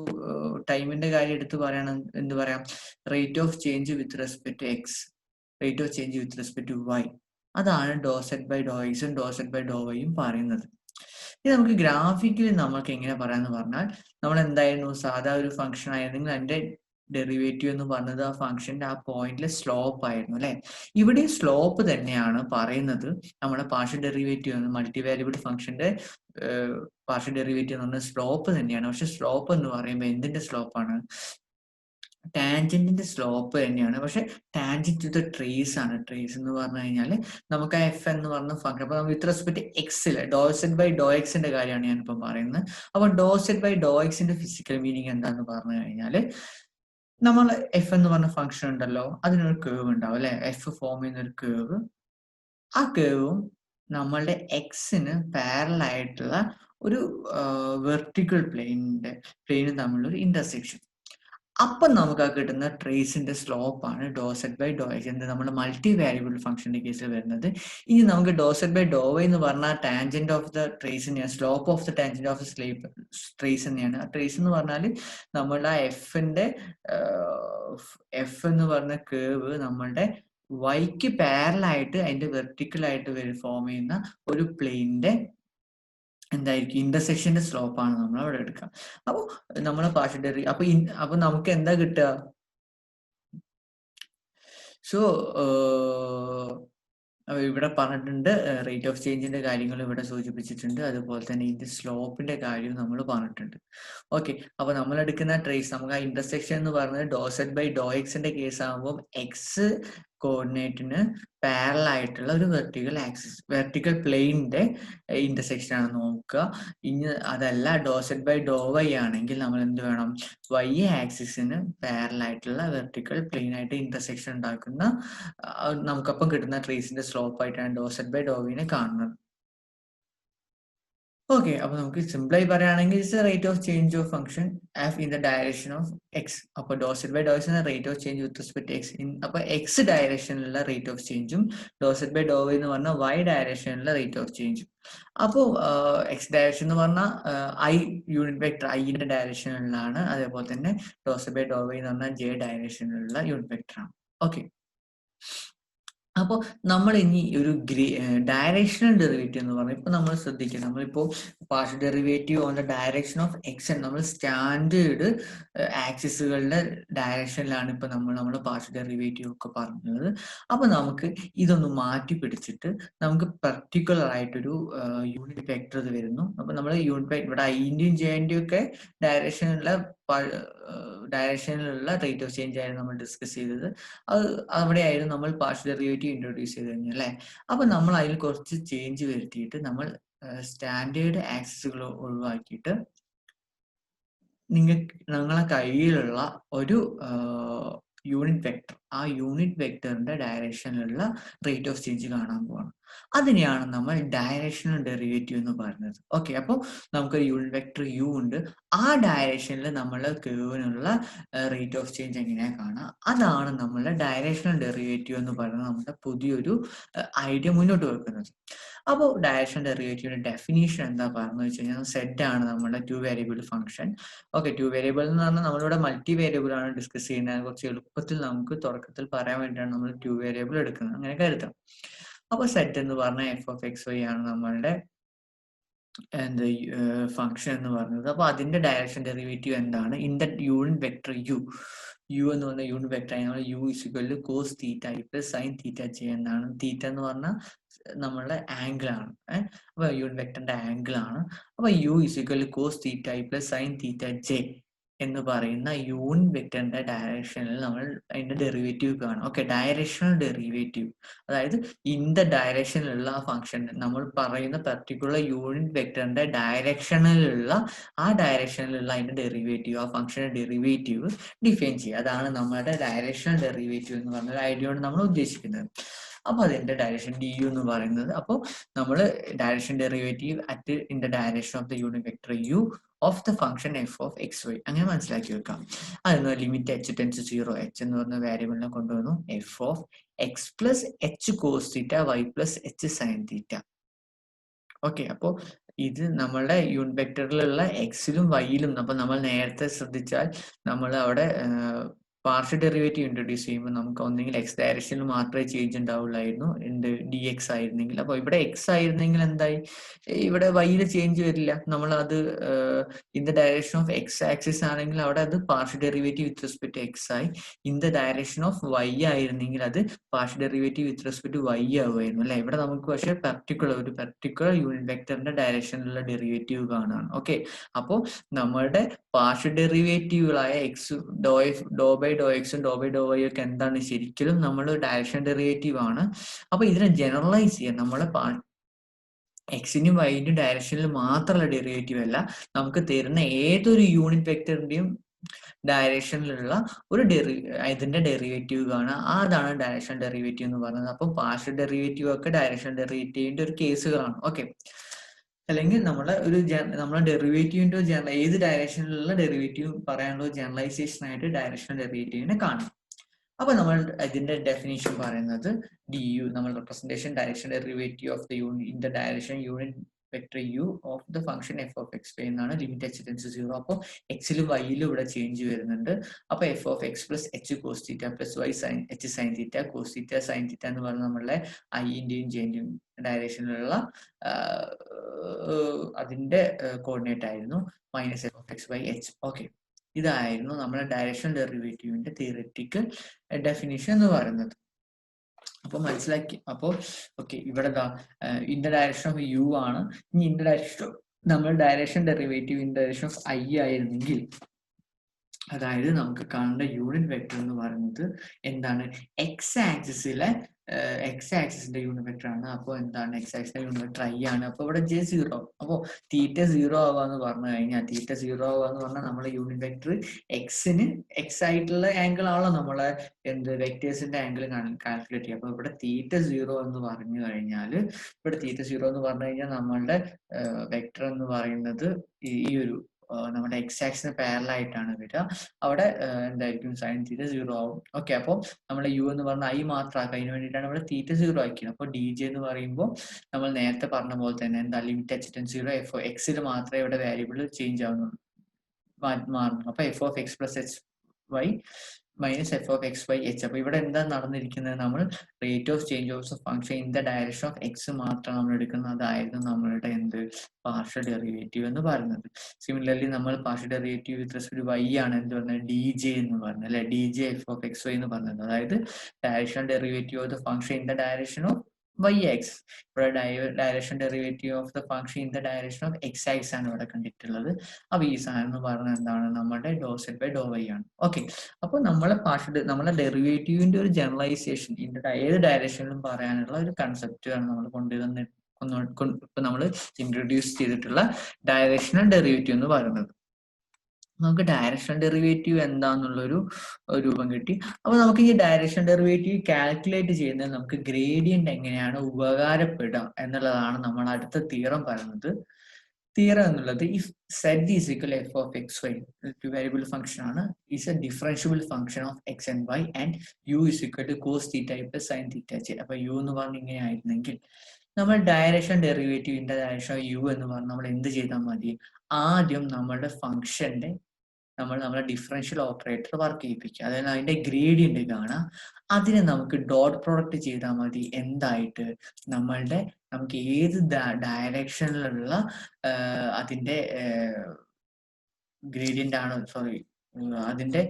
ടൈമിന്റെ കാര്യം എടുത്ത് പറയണം, എന്ത് പറയാം, rate of change with respect to X, rate of change with respect to Y. അതാണ് ഡോ സെറ്റ് ബൈ ഡോ എക്സും ഡോ സെറ്റ് ബൈ ഡോ വൈയും പറയുന്നത്. ഇത് നമുക്ക് ഗ്രാഫിക്കലി നമുക്ക് എങ്ങനെ പറയാന്ന് പറഞ്ഞാൽ, നമ്മൾ എന്തായിരുന്നു സാധാ ഒരു ഫംഗ്ഷൻ ആയിരുന്നെങ്കിൽ അതിന്റെ ഡെറിവേറ്റീവ് എന്ന് പറഞ്ഞത് ആ ഫംഗ്ഷന്റെ ആ പോയിന്റിലെ സ്ലോപ്പ് ആയിരുന്നു അല്ലെ. ഇവിടെ സ്ലോപ്പ് തന്നെയാണ് പറയുന്നത്. നമ്മുടെ പാർഷ്യൽ ഡെറിവേറ്റീവ് എന്ന് മൾട്ടി വാരിയബിൾ ഫംഗ്ഷന്റെ പാർഷ്യൽ ഡെറിവേറ്റീവ് എന്ന് പറഞ്ഞാൽ സ്ലോപ്പ് തന്നെയാണ്. പക്ഷെ സ്ലോപ്പ് എന്ന് പറയുമ്പോൾ എന്തിന്റെ സ്ലോപ്പാണ്, ടാൻജന്റിന്റെ സ്ലോപ്പ് തന്നെയാണ്. പക്ഷെ ടാൻജന്റ് ടു ദ ട്രേസ് ആണ്. ട്രേസ് എന്ന് പറഞ്ഞു കഴിഞ്ഞാൽ നമുക്ക് ആ എഫ് എന്ന് പറഞ്ഞ ഫംഗ്ഷൻ, അപ്പൊ വിത്ത് റെസ്പെക്ട് എക്സില് ഡോ സെറ്റ് ബൈ ഡോ എക്സിന്റെ കാര്യമാണ് ഞാനിപ്പം പറയുന്നത്. അപ്പൊ ഡോ സെറ്റ് ബൈ ഡോ എക്സിന്റെ ഫിസിക്കൽ മീനിങ് എന്താന്ന് പറഞ്ഞു കഴിഞ്ഞാല്, നമ്മൾ എഫ് എന്ന് പറഞ്ഞ ഫംഗ്ഷൻ ഉണ്ടല്ലോ, അതിനൊരു കേവ് ഉണ്ടാവും അല്ലെ, എഫ് ഫോം ചെയ്യുന്ന ഒരു കേവ്. ആ കേവും നമ്മളുടെ എക്സിന് പാരലൽ ആയിട്ടുള്ള ഒരു വെർട്ടിക്കൽ പ്ലെയിനും തമ്മിലുള്ള ഒരു ഇന്റർസെക്ഷൻ. അപ്പൊ നമുക്ക് ആ കിട്ടുന്ന ട്രേസിന്റെ സ്ലോപ്പ് ആണ് ഡോ സെറ്റ് ബൈ ഡോ എക്സ്. എന്ത്, നമ്മുടെ മൾട്ടി വാരിയബിൾ ഫംഗ്ഷന്റെ കേസിൽ വരുന്നത്. ഇനി നമുക്ക് ഡോ സെറ്റ് ബൈ ഡോ വൈ എന്ന് പറഞ്ഞാൽ ടാൻജന്റ് ഓഫ് ദ ട്രേസ് തന്നെയാണ്, slope of the tangent of trace തന്നെയാണ്. ആ ട്രേസ് എന്ന് പറഞ്ഞാൽ നമ്മളുടെ ആ എഫ് എന്ന് പറഞ്ഞ കേവ് നമ്മളുടെ വൈക്ക് പാരലായിട്ട് അതിന്റെ വെർട്ടിക്കലായിട്ട് ഫോം ചെയ്യുന്ന ഒരു പ്ലെയിനിന്റെ എന്തായിരിക്കും, ഇന്റർസെക്ഷന്റെ സ്ലോപ്പ് ആണ് നമ്മൾ അവിടെ എടുക്കുക. അപ്പൊ നമ്മളെ പാർഷ്യൽ ഡെറിവേറ്റീവ് അപ്പൊ നമുക്ക് എന്താ കിട്ടുക, സോ ഇവിടെ പറഞ്ഞിട്ടുണ്ട്, റേറ്റ് ഓഫ് ചേഞ്ചിന്റെ കാര്യങ്ങൾ ഇവിടെ സൂചിപ്പിച്ചിട്ടുണ്ട്. അതുപോലെ തന്നെ ഇതിന്റെ സ്ലോപ്പിന്റെ കാര്യം നമ്മൾ പറഞ്ഞിട്ടുണ്ട്. ഓക്കെ, അപ്പൊ നമ്മൾ എടുക്കുന്ന ട്രേസ് നമുക്ക് ആ ഇന്റർസെക്ഷൻ എന്ന് പറയുന്നത് ഡോ സെറ്റ് ബൈ ഡോ എക്സിന്റെ കേസ് ആകുമ്പോൾ എക്സ് കോർഡിനേറ്റിന് പാരലൽ ആയിട്ടുള്ള ഒരു വെർട്ടിക്കൽ പ്ലെയിനിന്റെ ഇന്റർസെക്ഷൻ ആണ് നോക്കുക. ഇനി അതല്ല ഡോ സെറ്റ് ബൈ ഡോ വൈ ആണെങ്കിൽ നമ്മൾ എന്ത് വേണം, വൈ ആക്സിസിന് പാരലൽ ആയിട്ടുള്ള വെർട്ടിക്കൽ പ്ലെയിൻ ആയിട്ട് ഇന്റർസെക്ഷൻ ഉണ്ടാക്കുന്ന നമുക്കപ്പം കിട്ടുന്ന ട്രേസിന്റെ സ്ലോപ്പ് ആയിട്ടാണ് ഡോ സെറ്റ് ബൈ ഡോ വിനെ കാണുന്നത്. ഓക്കെ, അപ്പൊ നമുക്ക് സിമ്പിളായി പറയുകയാണെങ്കിൽ it's rate of change of function f in the direction of x. അപ്പൊ do z by Dr x എന്ന rate of change with respect x. അപ്പൊ എക്സ് ഡയറക്ഷനിലുള്ള റേറ്റ് ഓഫ് ചേഞ്ചും do z by Dr y എന്ന് പറഞ്ഞാൽ y ഡയറക്ഷനിലുള്ള rate of ചേഞ്ചും. അപ്പോൾ എക്സ് ഡയറക്ഷൻ എന്ന് പറഞ്ഞാൽ ഐ യൂണിറ്റ് വെക്ടർ ഐന്റെ ഡയറക്ഷനിലാണ്. അതേപോലെ തന്നെ ഡോ സെറ്റ് ബൈ ഡോ വൈ എന്ന് പറഞ്ഞാൽ ജെ ഡയറക്ഷനിലുള്ള യൂണിറ്റ് വെക്ടർ ആണ്. ഓക്കെ, അപ്പോൾ നമ്മൾ ഇനി ഒരു ഡയറക്ഷണൽ ഡെറിവേറ്റീവ് എന്ന് പറഞ്ഞാൽ ഇപ്പൊ നമ്മൾ ശ്രദ്ധിക്കുക, നമ്മളിപ്പോ partial derivative on the direction of X നമ്മൾ സ്റ്റാൻഡേർഡ് ആക്സിസുകളുടെ ഡയറക്ഷനിലാണ് ഇപ്പൊ നമ്മൾ പാർഷ്യൽ ഡെറിവേറ്റീവ് ഒക്കെ പറഞ്ഞത്. അപ്പൊ നമുക്ക് ഇതൊന്ന് മാറ്റി പിടിച്ചിട്ട് നമുക്ക് പെർട്ടിക്കുലർ ആയിട്ടൊരു യൂണിറ്റ് വെക്ടർ ഇത് വരുന്നു. അപ്പൊ നമ്മൾ യൂണിറ്റ് വെക്ടർ ഇവിടെ ഐന്റെയും ജെന്റെയും ഒക്കെ ഡയറക്ഷനിലുള്ള റേറ്റ് ഓഫ് ചേഞ്ച് ആയിരുന്നു നമ്മൾ ഡിസ്കസ് ചെയ്തത്. അത് അവിടെയായിരുന്നു നമ്മൾ പാർഷ്യൽ ഡെറിവേറ്റീവ് ഇൻട്രൊഡ്യൂസ് ചെയ്ത് കഴിഞ്ഞു അല്ലേ. അപ്പൊ നമ്മൾ അതിൽ കുറച്ച് ചേഞ്ച് വരുത്തിയിട്ട് നമ്മൾ സ്റ്റാൻഡേർഡ് ആക്സിസുകൾ ഒഴിവാക്കിയിട്ട് നിങ്ങളെ കയ്യിലുള്ള ഒരു യൂണിറ്റ് വെക്ടർ, ആ യൂണിറ്റ് വെക്ടറിന്റെ ഡയറക്ഷനിലുള്ള റേറ്റ് ഓഫ് ചേഞ്ച് കാണാൻ പോവാണ്. അതിനെയാണ് നമ്മൾ ഡയറക്ഷണൽ ഡെറിവേറ്റീവ് എന്ന് പറയുന്നത്. ഓക്കെ, അപ്പോൾ നമുക്കൊരു യൂണിറ്റ് വെക്ടർ യു ഉണ്ട്, ആ ഡയറക്ഷനിൽ നമ്മൾ കേവിനുള്ള റേറ്റ് ഓഫ് ചേഞ്ച് എങ്ങനെയാ കാണാം, അതാണ് നമ്മളുടെ ഡയറക്ഷണൽ ഡെറിവേറ്റീവ് എന്ന് പറയുന്നത് നമ്മുടെ പുതിയൊരു ഐഡിയ മുന്നോട്ട് വെക്കുന്നത്. അപ്പോൾ ഡയറക്ഷണൽ ഡെറിവേറ്റീവിന്റെ ഡെഫിനീഷൻ എന്താ പറഞ്ഞു വെച്ച് കഴിഞ്ഞാൽ സെറ്റ് ആണ് നമ്മുടെ to variable function. Okay, to variable എന്ന് പറഞ്ഞാൽ നമ്മളിവിടെ മൾട്ടി വേരിയബിൾ ആണ് ഡിസ്കസ് ചെയ്യുന്നത്. കുറച്ച് എളുപ്പത്തിൽ നമുക്ക് തുടക്കത്തിൽ പറയാൻ വേണ്ടിയിട്ടാണ് നമ്മൾ ടു വേരിയബിൾ എടുക്കുന്നത്, അങ്ങനെ കരുതാം. അപ്പൊ സെറ്റ് എന്ന് പറഞ്ഞാൽ എഫ് ഓഫ് എക്സ് വൈ ആണ് നമ്മളുടെ ഫംഗ്ഷൻ എന്ന് പറയുന്നത്. അപ്പൊ അതിന്റെ ഡയറക്ഷൻ ഡെറിവേറ്റീവ് എന്താണ്, in the unit vector U എന്ന് പറഞ്ഞ യൂണിറ്റ് വെക്ടർ നമ്മൾ U is equal cos theta I plus sine theta J എന്നാണ്. തീറ്റ എന്ന് പറഞ്ഞാൽ നമ്മളുടെ ആംഗിൾ ആണ്. അപ്പൊ യൂണിറ്റ് വെക്ടറിന്റെ ആംഗിൾ ആണ്. അപ്പൊ U is equal cos theta I plus sine theta J എന്ന് പറയുന്ന യൂണിറ്റ് വെക്ടറിന്റെ ഡയറക്ഷനിൽ നമ്മൾ അതിന്റെ ഡെറിവേറ്റീവ് കാണും. ഓക്കെ, ഡയറക്ഷണൽ ഡെറിവേറ്റീവ്, അതായത് ഇൻ ദ ഡയറക്ഷനിലുള്ള ആ ഫംഗ്ഷൻ നമ്മൾ പറയുന്ന പെർട്ടിക്കുലർ യൂണിറ്റ് വെക്ടറിന്റെ ഡയറക്ഷനിലുള്ള അതിന്റെ ഡെറിവേറ്റീവ്, ആ ഫംഗ്ഷന്റെ ഡെറിവേറ്റീവ് ഡിഫൈൻ ചെയ്യുക. അതാണ് നമ്മുടെ ഡയറക്ഷണൽ ഡെറിവേറ്റീവ് എന്ന് പറഞ്ഞ ഐഡിയ കൊണ്ട് നമ്മൾ ഉദ്ദേശിക്കുന്നത്. അപ്പൊ അതിന്റെ ഡയറക്ഷൻ ഡി യു എന്ന് പറയുന്നത്, അപ്പോൾ നമ്മൾ direction derivative at in the direction of the unit vector U of the function F of X Y അങ്ങനെ മനസ്സിലാക്കി വെക്കാം. അതിന് ലിമിറ്റ് എച്ച് ടെൻസ് 0, എച്ച് എന്ന് പറഞ്ഞ വേരിയബിളിനെ കൊണ്ടുവന്നു F of X plus H cos theta Y plus H sine theta. Okay, അപ്പോൾ ഇത് നമ്മളുടെ യൂണിറ്റ് വെക്ടറിലുള്ള എക്സിലും വൈയിലും, അപ്പൊ നമ്മൾ നേരത്തെ ശ്രദ്ധിച്ചാൽ നമ്മൾ അവിടെ പാർഷ്യൽ ഡെറിവേറ്റീവ് ഇൻട്രൊഡ്യൂസ് ചെയ്യുമ്പോൾ നമുക്ക് ഒന്നെങ്കിൽ എക്സ് ഡയറക്ഷനിൽ മാത്രമേ ചേഞ്ച് ഉണ്ടാവുള്ളായിരുന്നു, എന്ത് ഡി എക്സ് ആയിരുന്നെങ്കിൽ. അപ്പോൾ ഇവിടെ എക്സ് ആയിരുന്നെങ്കിൽ എന്തായി, ഇവിടെ വൈയിൽ ചേഞ്ച് വരില്ല. നമ്മൾ അത് in the direction of x axis ആണെങ്കിൽ അവിടെ അത് partial derivative with respect x ആയി. In the direction of y ആയിരുന്നെങ്കിൽ അത് partial derivative with respect y ആവുമായിരുന്നു അല്ലെ. ഇവിടെ നമുക്ക് പക്ഷേ ഒരു പെർട്ടിക്കുലർ യൂണിറ്റ് വെക്ടറിന്റെ ഡയറക്ഷനിലുള്ള ഡെറിവേറ്റീവ് കാണുകയാണ്. ഓക്കെ, അപ്പോൾ നമ്മളുടെ partial ഡെറിവേറ്റീവുകളായ X Dr by do എക്സും ഡോ ബൈ ഡോ വൈ ഒക്കെ എന്താണ്, ശരിക്കും നമ്മൾ ഡയറക്ഷൻ ഡെറിവേറ്റീവ് ആണ്. അപ്പൊ ഇതിനെ ജനറലൈസ് ചെയ്യാൻ നമ്മളെ എക്സിനും വൈന്റെ ഡയറക്ഷനിൽ മാത്രമുള്ള ഡെറിവേറ്റീവ് അല്ല, നമുക്ക് തരുന്ന ഏതൊരു യൂണിറ്റ് വെക്ടറിന്റെയും ഡയറക്ഷനിലുള്ള ഒരു ഇതിന്റെ ഡെറിവേറ്റീവ് കാണുക, അതാണ് ഡയറക്ഷൻ ഡെറിവേറ്റീവ് എന്ന് പറയുന്നത്. അപ്പോൾ പാർഷ്യൽ ഡെറിവേറ്റീവ് ഒക്കെ ഡയറക്ഷൻ ഡെറിവേറ്റീവിന്റെ ഒരു കേസുകളാണ്. ഓക്കെ, അല്ലെങ്കിൽ നമ്മളെ ഡെറിവേറ്റീവിന്റെ ഏത് ഡയറക്ഷനിലുള്ള ഡെറിവേറ്റീവ് പറയാനുള്ള ജനറലൈസേഷൻ ആയിട്ട് ഡയറക്ഷണൽ ഡെറിവേറ്റീവിനെ കാണും. അപ്പൊ നമ്മൾ ഇതിന്റെ ഡെഫിനിഷൻ പറയുന്നത് ഡി യു, നമ്മൾ representation direction derivative of the unit in the direction unit vector U of the function F of X y എന്നാണ്. Limit h tends 0. അപ്പോൾ എക്സിലും വൈയിലും ഇവിടെ ചേഞ്ച് വരുന്നുണ്ട്. അപ്പൊ f of X plus H cos theta plus y sine h sine theta cos theta sine theta എന്ന് പറയുന്നത് നമ്മളുടെ ഐന്റെയും ജെന്റെയും ഡയറക്ഷനിലുള്ള അതിന്റെ കോർഡിനേറ്റ് ആയിരുന്നു minus F of X by H. Okay, ഇതായിരുന്നു നമ്മുടെ ഡയറക്ഷൻ ഡെറിവേറ്റീവിന്റെ തിയററ്റിക്കൽ ഡെഫിനിഷൻ എന്ന് പറയുന്നത്. അപ്പോൾ മനസ്സിലാക്കി. അപ്പോൾ ഓക്കെ, ഇവിടെ in the direction of U ആണ്. ഇനി ഇൻ ദ ഡയറക്ഷൻ നമ്മൾ direction derivative in direction of I ആയിരുന്നെങ്കിൽ, അതായത് നമുക്ക് കാണേണ്ട യൂണിറ്റ് വെക്ടർ എന്ന് പറയുന്നത് എന്താണ്, എക്സ് ആക്സിസിലെ എക്സ് ആക്സിസിന്റെ യൂണിറ്റ് വെക്ടർ ആണ്. അപ്പോൾ എന്താണ്, എക്സ് ആക്സിന്റെ യൂണിറ്റ് വെക്ടർ ഐ ആണ്. അപ്പോൾ ഇവിടെ ജെ 0. അപ്പോൾ തീറ്റ 0 ആവാന്ന് പറഞ്ഞു കഴിഞ്ഞാൽ, തീറ്റ 0 ആവാന്ന് പറഞ്ഞാൽ നമ്മളെ യൂണിറ്റ് വെക്ടർ എക്സിന് എക്സ് ആയിട്ടുള്ള ആംഗിൾ ആണല്ലോ നമ്മളെ വെക്ടേഴ്സിന്റെ ആംഗിൾ കാൽക്കുലേറ്റ് ചെയ്യുക. അപ്പോൾ ഇവിടെ തീറ്റ 0 എന്ന് പറഞ്ഞു കഴിഞ്ഞാൽ, ഇവിടെ തീറ്റ 0 എന്ന് പറഞ്ഞു കഴിഞ്ഞാൽ നമ്മളുടെ വെക്ടർ എന്ന് പറയുന്നത് ഈ ഒരു നമ്മുടെ എക്സ് ആക്സിന് പാരലായിട്ടാണ് വരിക. അവിടെ എന്തായിരിക്കും, സൈൻ തീറ്റ 0 ആവും. ഓക്കെ, അപ്പോൾ നമ്മുടെ യു എന്ന് പറഞ്ഞാൽ ഐ മാത്രമാക്കുക, അതിന് വേണ്ടിയിട്ടാണ് ഇവിടെ തീറ്റ 0 ആക്കിയത്. അപ്പോൾ ഡി ജെ എന്ന് പറയുമ്പോൾ നമ്മൾ നേരത്തെ പറഞ്ഞ പോലെ തന്നെ എന്താ, ലിമിറ്റ് h → 0 എഫ് എക്സിൽ മാത്രമേ ഇവിടെ വേരിയബിൾ ചേഞ്ച് ആവുന്നുള്ളൂ, മാറുന്നു. അപ്പോൾ F of X plus H Y minus F of X by H. അപ്പോൾ ഇവിടെ എന്താ നടന്നിരിക്കുന്നത്, നമ്മൾ rate of change of function in the direction of X മാത്രം നമ്മൾ എടുക്കുന്നത്. അതായിരുന്നു നമ്മളുടെ പാർഷ്യൽ ഡെറിവേറ്റീവ് എന്ന് പറയുന്നത്. സിമിലർലി നമ്മൾ partial derivative with respect y ആണ് എന്ത് പറഞ്ഞത്, ഡി ജെ എന്ന് പറഞ്ഞത് അല്ലെ, d j f of X y എന്ന് പറഞ്ഞത്. അതായത് direction derivative of the function in the direction of y x. ഇവിടെ direction derivative of the function in the direction of x axis ആണ് ഇവിടെ കണ്ടിട്ടുള്ളത്. അപ്പോൾ ഈ സാധനം എന്ന് പറഞ്ഞാൽ എന്താണ്, നമ്മുടെ ഡോ സെറ്റ് ബൈ ഡോ വൈ ആണ്. ഓക്കെ, അപ്പോൾ നമ്മളെ ഡെറിവേറ്റീവിന്റെ ഒരു ജനറലൈസേഷൻ ഏത് ഡയറക്ഷനിലും പറയാനുള്ള ഒരു കൺസെപ്റ്റ് ആണ് നമ്മൾ കൊണ്ടുവന്ന് ഇപ്പൊ നമ്മൾ ഇൻട്രൊഡ്യൂസ് ചെയ്തിട്ടുള്ള ഡയറക്ഷണൽ ഡെറിവേറ്റീവ് എന്ന് പറയുന്നത്. നമുക്ക് ഡയറക്ഷൻ ഡെറിവേറ്റീവ് എന്താന്നുള്ളൊരു രൂപം കിട്ടി. അപ്പൊ നമുക്ക് ഈ ഡയറക്ഷൻ ഡെറിവേറ്റീവ് കാൽക്കുലേറ്റ് ചെയ്യുന്നത് നമുക്ക് ഗ്രേഡിയന്റ് എങ്ങനെയാണ് ഉപകാരപ്പെടുക എന്നുള്ളതാണ് നമ്മൾ അടുത്ത തിയറം പറയുന്നത്. തിയറം എന്നുള്ളത് if z is equal F of X y, variable function ആണ്, is a differentiable function of x and y and u is equal to cos theta plus sine theta j. അപ്പൊ u എന്ന് പറഞ്ഞ ഇങ്ങനെ ആയിരുന്നെങ്കിൽ നമ്മൾ direction ഡെറിവേറ്റീവിന്റെ direction U എന്ന് പറഞ്ഞാൽ നമ്മൾ എന്ത് ചെയ്താൽ മതി, ആദ്യം നമ്മളുടെ ഫംഗ്ഷന്റെ നമ്മുടെ ഡിഫറൻഷ്യൽ ഓപ്പറേറ്റർ വർക്ക് ചെയ്യിപ്പിക്കുക. അതായത് അതിന്റെ ഗ്രേഡിയന്റ് കാണാം, അതിനെ നമുക്ക് ഡോട്ട് പ്രോഡക്റ്റ് ചെയ്താൽ മതി. എന്തായിട്ട്, നമുക്ക് ഏത് ഡയറക്ഷനിലുള്ള അതിന്റെ ഗ്രേഡിയന്റ് ആണ്, സോറി അതിന്റെ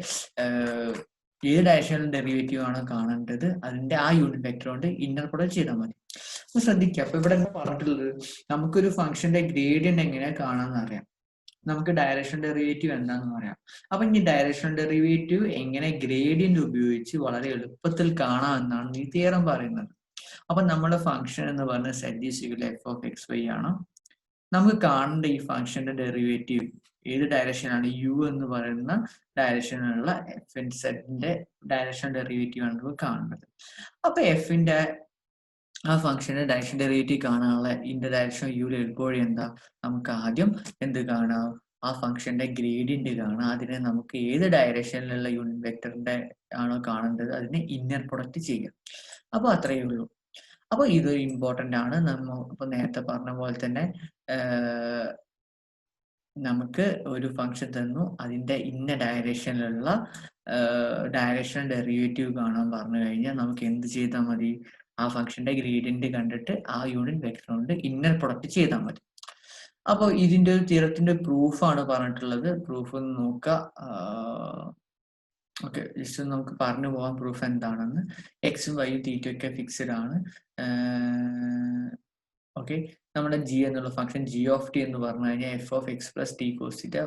ഏത് ഡയറക്ഷനിൽ ഡെറിവേറ്റീവ് ആണോ കാണേണ്ടത് അതിന്റെ ആ യൂണിറ്റ് വെക്ടർ കൊണ്ട് ഇന്നർ പ്രൊഡക്റ്റ് ചെയ്താൽ മതി. അപ്പൊ ശ്രദ്ധിക്കുക, അപ്പൊ ഇവിടെ എന്താ പറഞ്ഞിട്ടുള്ളത്, നമുക്കൊരു ഫംഗ്ഷന്റെ ഗ്രേഡിയന്റ് എങ്ങനെ കാണാമെന്ന് അറിയാം, നമുക്ക് ഡയറക്ഷൻ ഡെറിവേറ്റീവ് എന്താണെന്ന് പറയാം. അപ്പൊ ഈ ഡയറക്ഷൻ ഡെറിവേറ്റീവ് എങ്ങനെ ഗ്രേഡിയന്റ് ഉപയോഗിച്ച് വളരെ എളുപ്പത്തിൽ കാണാം എന്നാണ് ഈ തിയറം പറയുന്നത്. അപ്പൊ നമ്മുടെ ഫംഗ്ഷൻ എന്ന് പറഞ്ഞ Z is equal F of X Y ആണ്. നമുക്ക് കാണേണ്ട ഈ ഫംഗ്ഷന്റെ ഡെറിവേറ്റീവ് ഏത് ഡയറക്ഷനാണ്, യു എന്ന് പറയുന്ന ഡയറക്ഷനിലുള്ള എഫ് സെറ്റിന്റെ ഡയറക്ഷൻ ഡെറിവേറ്റീവ് ആണ് നമുക്ക് കാണേണ്ടത്. അപ്പൊ എഫിന്റെ ആ ഫംഗ്ഷന്റെ ഡയറക്ഷൻ ഡെറിവേറ്റീവ് കാണാനുള്ള ഇന്റെ ഡയറക്ഷൻ യു എഴുതുമ്പോഴേ എന്താ, നമുക്ക് ആദ്യം എന്ത് കാണാം, ആ ഫംഗ്ഷന്റെ ഗ്രേഡിയന്റ് കാണാം. അതിനെ നമുക്ക് ഏത് ഡയറക്ഷനിലുള്ള യൂണിറ്റ് വെക്ടറിന്റെ ആണോ കാണേണ്ടത് അതിനെ ഇന്നർ പ്രൊഡക്റ്റ് ചെയ്യാം. അപ്പൊ അത്രയേ ഉള്ളൂ. അപ്പൊ ഇതൊരു ഇമ്പോർട്ടന്റ് ആണ്. ഇപ്പൊ നേരത്തെ പറഞ്ഞ പോലെ തന്നെ നമുക്ക് ഒരു ഫംഗ്ഷൻ തന്നു, അതിന്റെ ഇന്ന ഡയറക്ഷനിലുള്ള ഡയറക്ഷൻ ഡെറിവേറ്റീവ് കാണാൻ പറഞ്ഞു കഴിഞ്ഞാൽ നമുക്ക് എന്ത് ചെയ്താൽ മതി, ആ ഫംഗ്ഷന്റെ ഗ്രേഡിയന്റ് കണ്ടിട്ട് ആ യൂണിറ്റ് വെക്ടർ കൊണ്ട് ഇന്നർ പ്രൊഡക്റ്റ് ചെയ്താൽ മതി. അപ്പോൾ ഇതിന്റെ ഒരു തിയറത്തിന്റെ പ്രൂഫാണ് പറഞ്ഞിട്ടുള്ളത്. പ്രൂഫ് നോക്കുക. ഓക്കെ, ജസ്റ്റ് നമുക്ക് പറഞ്ഞു പോകാം പ്രൂഫ് എന്താണെന്ന്. എക്സും വൈയും തീറ്റയൊക്കെ ഫിക്സഡ് ആണ്. ഓക്കെ, നമ്മുടെ ജി എന്നുള്ള ഫംഗ്ഷൻ ജി ഓഫ് ടി എന്ന് പറഞ്ഞു കഴിഞ്ഞാൽ F of X plus T cos theta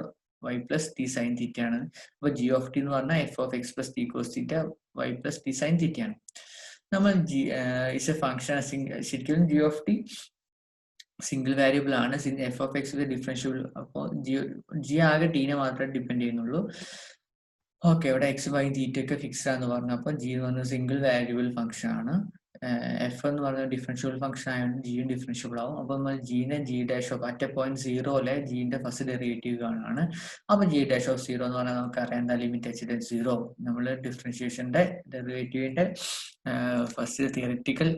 Y plus T sine theta ആണ്. അപ്പൊ ജി ഓഫ് ടി എന്ന് പറഞ്ഞാൽ F of X plus T cos theta Y plus T sine theta ആണ്. നമ്മൾ G is a function, ശരിക്കും G of T single variable ആണ്. F of X differentiable, അപ്പോൾ G ആകെ ടീനെ മാത്രമേ ഡിപ്പെൻഡ് ചെയ്യുന്നുള്ളൂ. ഓക്കെ, ഇവിടെ എക്സ് വൈ തീറ്റ ഒക്കെ ഫിക്സ് ആണെന്ന് പറഞ്ഞു. അപ്പൊ ജി എന്ന് പറഞ്ഞ സിംഗിൾ വേരിയബിൾ ഫംഗ്ഷൻ ആണ്. എഫ് എന്ന് പറഞ്ഞ ഡിഫറൻഷ്യബിൾ ഫംഗ്ഷൻ ആയതുകൊണ്ട് ജിയും ഡിഫറൻഷ്യബിൾ ആവും. അപ്പൊ നമ്മൾ ജീനെ g dash of at point 0 ജീന്റെ ഫസ്റ്റ് ഡെറിവേറ്റീവ് കാണാണ്. അപ്പൊ ജി ഡാഷ് ഓഫ് 0 എന്ന് പറഞ്ഞാൽ നമുക്ക് അറിയാം എന്താ, ലിമിറ്റ് h → 0. നമ്മൾ ഡിഫറൻഷിയേഷന്റെ ഡെറിവേറ്റീവിന്റെ ഫസ്റ്റ് തിയറിറ്റിക്കൽ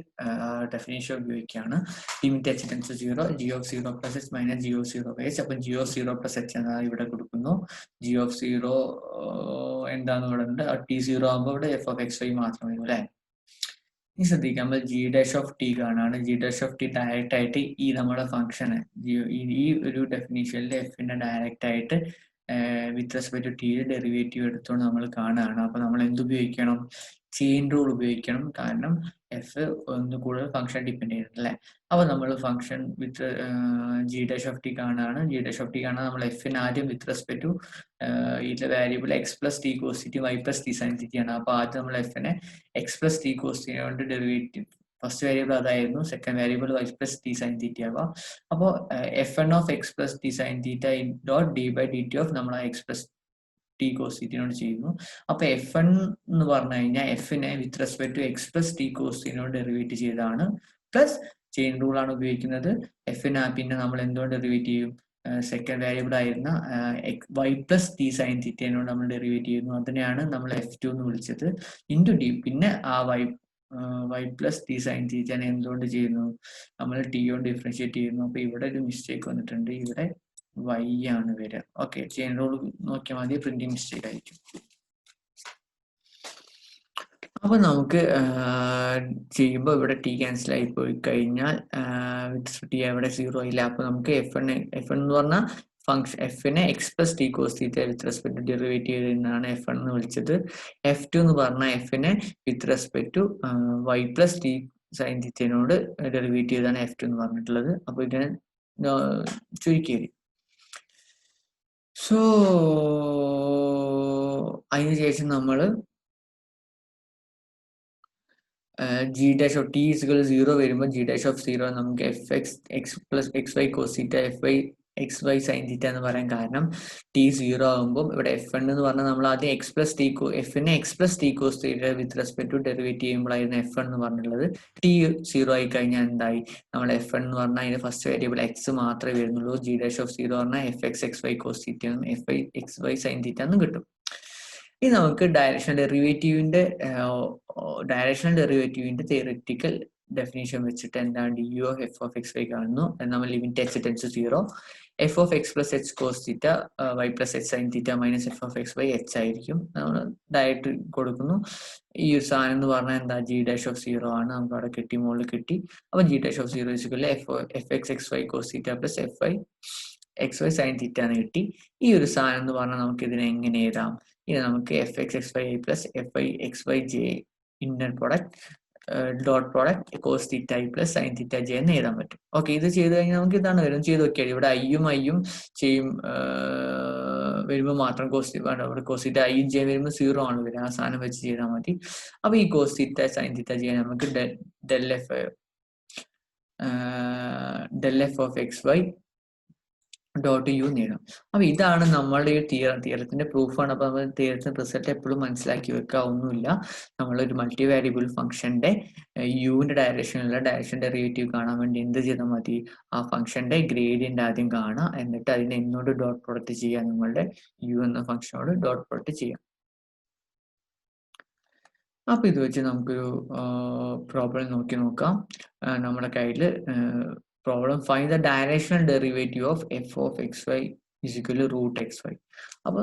ഡെഫിനേഷൻ ഉപയോഗിക്കുകയാണ്. Limit h → 0 g of 0 plus h minus g of 0 by h. അപ്പൊ ജി ഓഫ് 0 പ്ലസ് എച്ച് എന്നാ ഇവിടെ കൊടുക്കുന്നു. ജി ഓഫ് 0 എന്താന്ന് ഇവിടെ ഉണ്ട്, t0 ആകുമ്പോൾ ഇവിടെ എഫ് ഓഫ് എക്സ് വൈ മാത്രം വരും അല്ലെ. ഇനി ശ്രദ്ധിക്കാം, നമ്മൾ ജി ഡാഷ് ഓഫ് ടി കാണാണ്. G dash of t direct ആയിട്ട് ഈ നമ്മുടെ ഫംഗ്ഷന് ഈ ഒരു ഡെഫിനിഷനിൽ എഫിന്റെ ഡയറക്റ്റ് ആയിട്ട് with respect to t derivative എടുത്തുകൊണ്ട് നമ്മൾ കാണുകയാണ്. അപ്പൊ നമ്മൾ എന്ത് ഉപയോഗിക്കണം, ചെയിൻ റൂൾ ഉപയോഗിക്കണം. കാരണം എഫ് ഒന്ന് കൂടുതൽ ഫംഗ്ഷൻ ഡിപ്പെൻഡ് ചെയ്യുന്നുണ്ട് അല്ലേ. അപ്പോൾ നമ്മൾ function with g dash of t കാണുകയാണ്. ജി ഡാഷ് ഓഫ് ടി കാണാൻ നമ്മൾ എഫിന് ആദ്യം വിത്ത് റെസ്പെക്ട് ടു ഇതിലെ variable x plus t cos theta y plus T sine ആണ്. അപ്പോൾ ആദ്യം നമ്മൾ എഫിനെ എക്സ് പ്ലസ് ടി കോസിറ്റി കൊണ്ട് ഡെറിവേറ്റീവ് ഫസ്റ്റ് വേരിയബിൾ അതായിരുന്നു, second variable y plus T sine theta ആവാം. അപ്പോൾ f n of X plus T sine theta dot d by d t of നമ്മൾ എക്സ് പ്ലസ് ടി കോസിറ്റിനോട് ചെയ്യുന്നു. അപ്പൊ f n എന്ന് പറഞ്ഞു കഴിഞ്ഞാൽ എഫിനെ with respect to x plus t കോസിറ്റിനോട് ഡെറിവേറ്റ് ചെയ്താണ്. പ്ലസ് ചെയിൻ റൂൾ ആണ് ഉപയോഗിക്കുന്നത്. എഫിന് പിന്നെ നമ്മൾ എന്തുകൊണ്ട് ഡെറിവേറ്റ് ചെയ്യും, സെക്കൻഡ് വേരിയബിൾ ആയിരുന്ന വൈ പ്ലസ് ടി സൈൻ തീറ്റേനോട് നമ്മൾ ഡെറിവേറ്റ് ചെയ്യുന്നു. അതിനെയാണ് നമ്മൾ F2 എന്ന് വിളിച്ചത്. ഇൻറ്റു ഡി, പിന്നെ ആ വൈ പ്ലസ് ടി സൈൻ തീറ്റനെ എന്തുകൊണ്ട് ചെയ്യുന്നു, നമ്മൾ ടി കൊണ്ട് ഡിഫറൻഷിയേറ്റ് ചെയ്യുന്നു. അപ്പൊ ഇവിടെ ഒരു മിസ്റ്റേക്ക് വന്നിട്ടുണ്ട്, ഇവിടെ y ആണ് വരിക. ഓക്കെ, ചെയിൻ റൂൾ നോക്കിയാൽ മതി, പ്രിന്റിംഗ് മിസ്റ്റേക്ക് ആയിരിക്കും. അപ്പൊ നമുക്ക് ചെയ്യുമ്പോൾ ഇവിടെ ടി ക്യാൻസൽ ആയി പോയി കഴിഞ്ഞാൽ വിത്ത് ടി അവിടെ 0 ഇല്ല. അപ്പൊ നമുക്ക് എഫ് എൻ എന്ന് പറഞ്ഞാൽ ഫംഗ്ഷൻ എഫിനെ x plus T cos theta with respect to derivate ചെയ്തതാണ് എഫ് എൻ എന്ന് വിളിച്ചത്. F2 എന്ന് പറഞ്ഞാൽ എഫിനെ with respect to y plus T sine തീറ്റനോട് ഡെറിവേറ്റ് ചെയ്താണ് F2 എന്ന് പറഞ്ഞിട്ടുള്ളത്. അപ്പൊ ഇതിനെ ചുരുക്കിയത്. സോ അതിനുശേഷം നമ്മൾ g dash of t is equal 0 വരുമ്പോൾ ജി ഡാഷ് ഓഫ് 0 നമുക്ക് f x plus x y cos theta f y x y sine theta എന്ന് പറയാൻ കാരണം ടി 0 ആകുമ്പോൾ ഇവിടെ എഫ് എൻ എന്ന് പറഞ്ഞാൽ നമ്മൾ ആദ്യം എക്സ് പ്ലസ് ടി എഫിനെ x plus T cos theta with respect to derivate ചെയ്യുമ്പോഴായിരുന്നു എഫ് എൻ എന്ന് പറഞ്ഞിട്ടുള്ളത്. ടി 0 ആയി കഴിഞ്ഞാൽ എന്തായി, നമ്മൾ എഫ് എൻ എന്ന് പറഞ്ഞാൽ അതിന്റെ ഫസ്റ്റ് വേരിയബിൾ എക്സ് മാത്രമേ വരുന്നുള്ളൂ. ജി ഡാഷ് ഓഫ് 0 പറഞ്ഞാൽ f x x y cos theta എന്നും f i x y sine theta എന്നും കിട്ടും. ഇനി നമുക്ക് ഡയറക്ഷണൽ ഡെറിവേറ്റീവിന്റെ തിയററ്റിക്കൽ ഡെഫിനേഷൻ വെച്ചിട്ട് എന്താണ് d u of f of X y കാണുന്നു. നമ്മൾ limit h tends 0 f of X plus H cos theta Y plus H sine theta minus F of X y h ആയിരിക്കും. നമ്മൾ direct കൊടുക്കുന്നു. ഈ ഒരു സാധനം എന്ന് പറഞ്ഞാൽ എന്താ, ജി ഡാഷ് ഓഫ് 0 ആണ്. നമുക്ക് അവിടെ കിട്ടി, മുകളിൽ കിട്ടി. അപ്പൊ G dash of 0 is equal f x x y cos theta plus f y x y sine theta എന്ന് കിട്ടി. ഈ ഒരു സാധനം എന്ന് പറഞ്ഞാൽ നമുക്ക് ഇതിനെ എങ്ങനെ എഴുതാം, ഇനി നമുക്ക് f x x y plus f i x y j inter product dot product cos theta I plus sine theta J എന്ന് എഴുതാൻ പറ്റും. ഓക്കെ, ഇത് ചെയ്ത് കഴിഞ്ഞാൽ നമുക്ക് ഇതാണ് വരും. ചെയ്ത് നോക്കിയാൽ ഇവിടെ ഐയും ചെയ്യും വരുമ്പോൾ മാത്രം കോസ് ഇവിടെ കോസ് തീറ്റ ഐയും ജെ വരുമ്പോൾ 0 ആണ് വരിക. ആ സാധനം വെച്ച് ചെയ്താൽ മതി. അപ്പൊ ഈ കോസ് തീറ്റ സൈൻ തീറ്റ ചെയ്യാൻ നമുക്ക് del F of X y dot u നേടാം. അപ്പൊ ഇതാണ് നമ്മളുടെ ഈ തിയറത്തിന്റെ പ്രൂഫാണ്. അപ്പൊ നമ്മൾ തിയറത്തിന്റെ റിസൾട്ട് എപ്പോഴും മനസ്സിലാക്കി വെക്കുക, ഒന്നുമില്ല. നമ്മളൊരു മൾട്ടി വേരിയബിൾ ഫംഗ്ഷന്റെ യുവിന്റെ ഡയറക്ഷനുള്ള ഡയറക്ഷൻ ഡെറിവേറ്റീവ് കാണാൻ വേണ്ടി എന്ത് ചെയ്താൽ മതി, ആ ഫംഗ്ഷന്റെ ഗ്രേഡിയന്റ് ആദ്യം കാണാം, എന്നിട്ട് അതിനെ എന്നോട് ഡോട്ട് പ്രോഡക്റ്റ് ചെയ്യാം. നമ്മളുടെ യു എന്ന ഫംഗ്ഷനോട് ഡോട്ട് പ്രോഡക്റ്റ് ചെയ്യാം. അപ്പൊ ഇത് വെച്ച് നമുക്കൊരു പ്രോബ്ലം നോക്കാം. നമ്മുടെ കയ്യിൽ problem find the directional derivative of f of X y is equal root x y. അപ്പൊ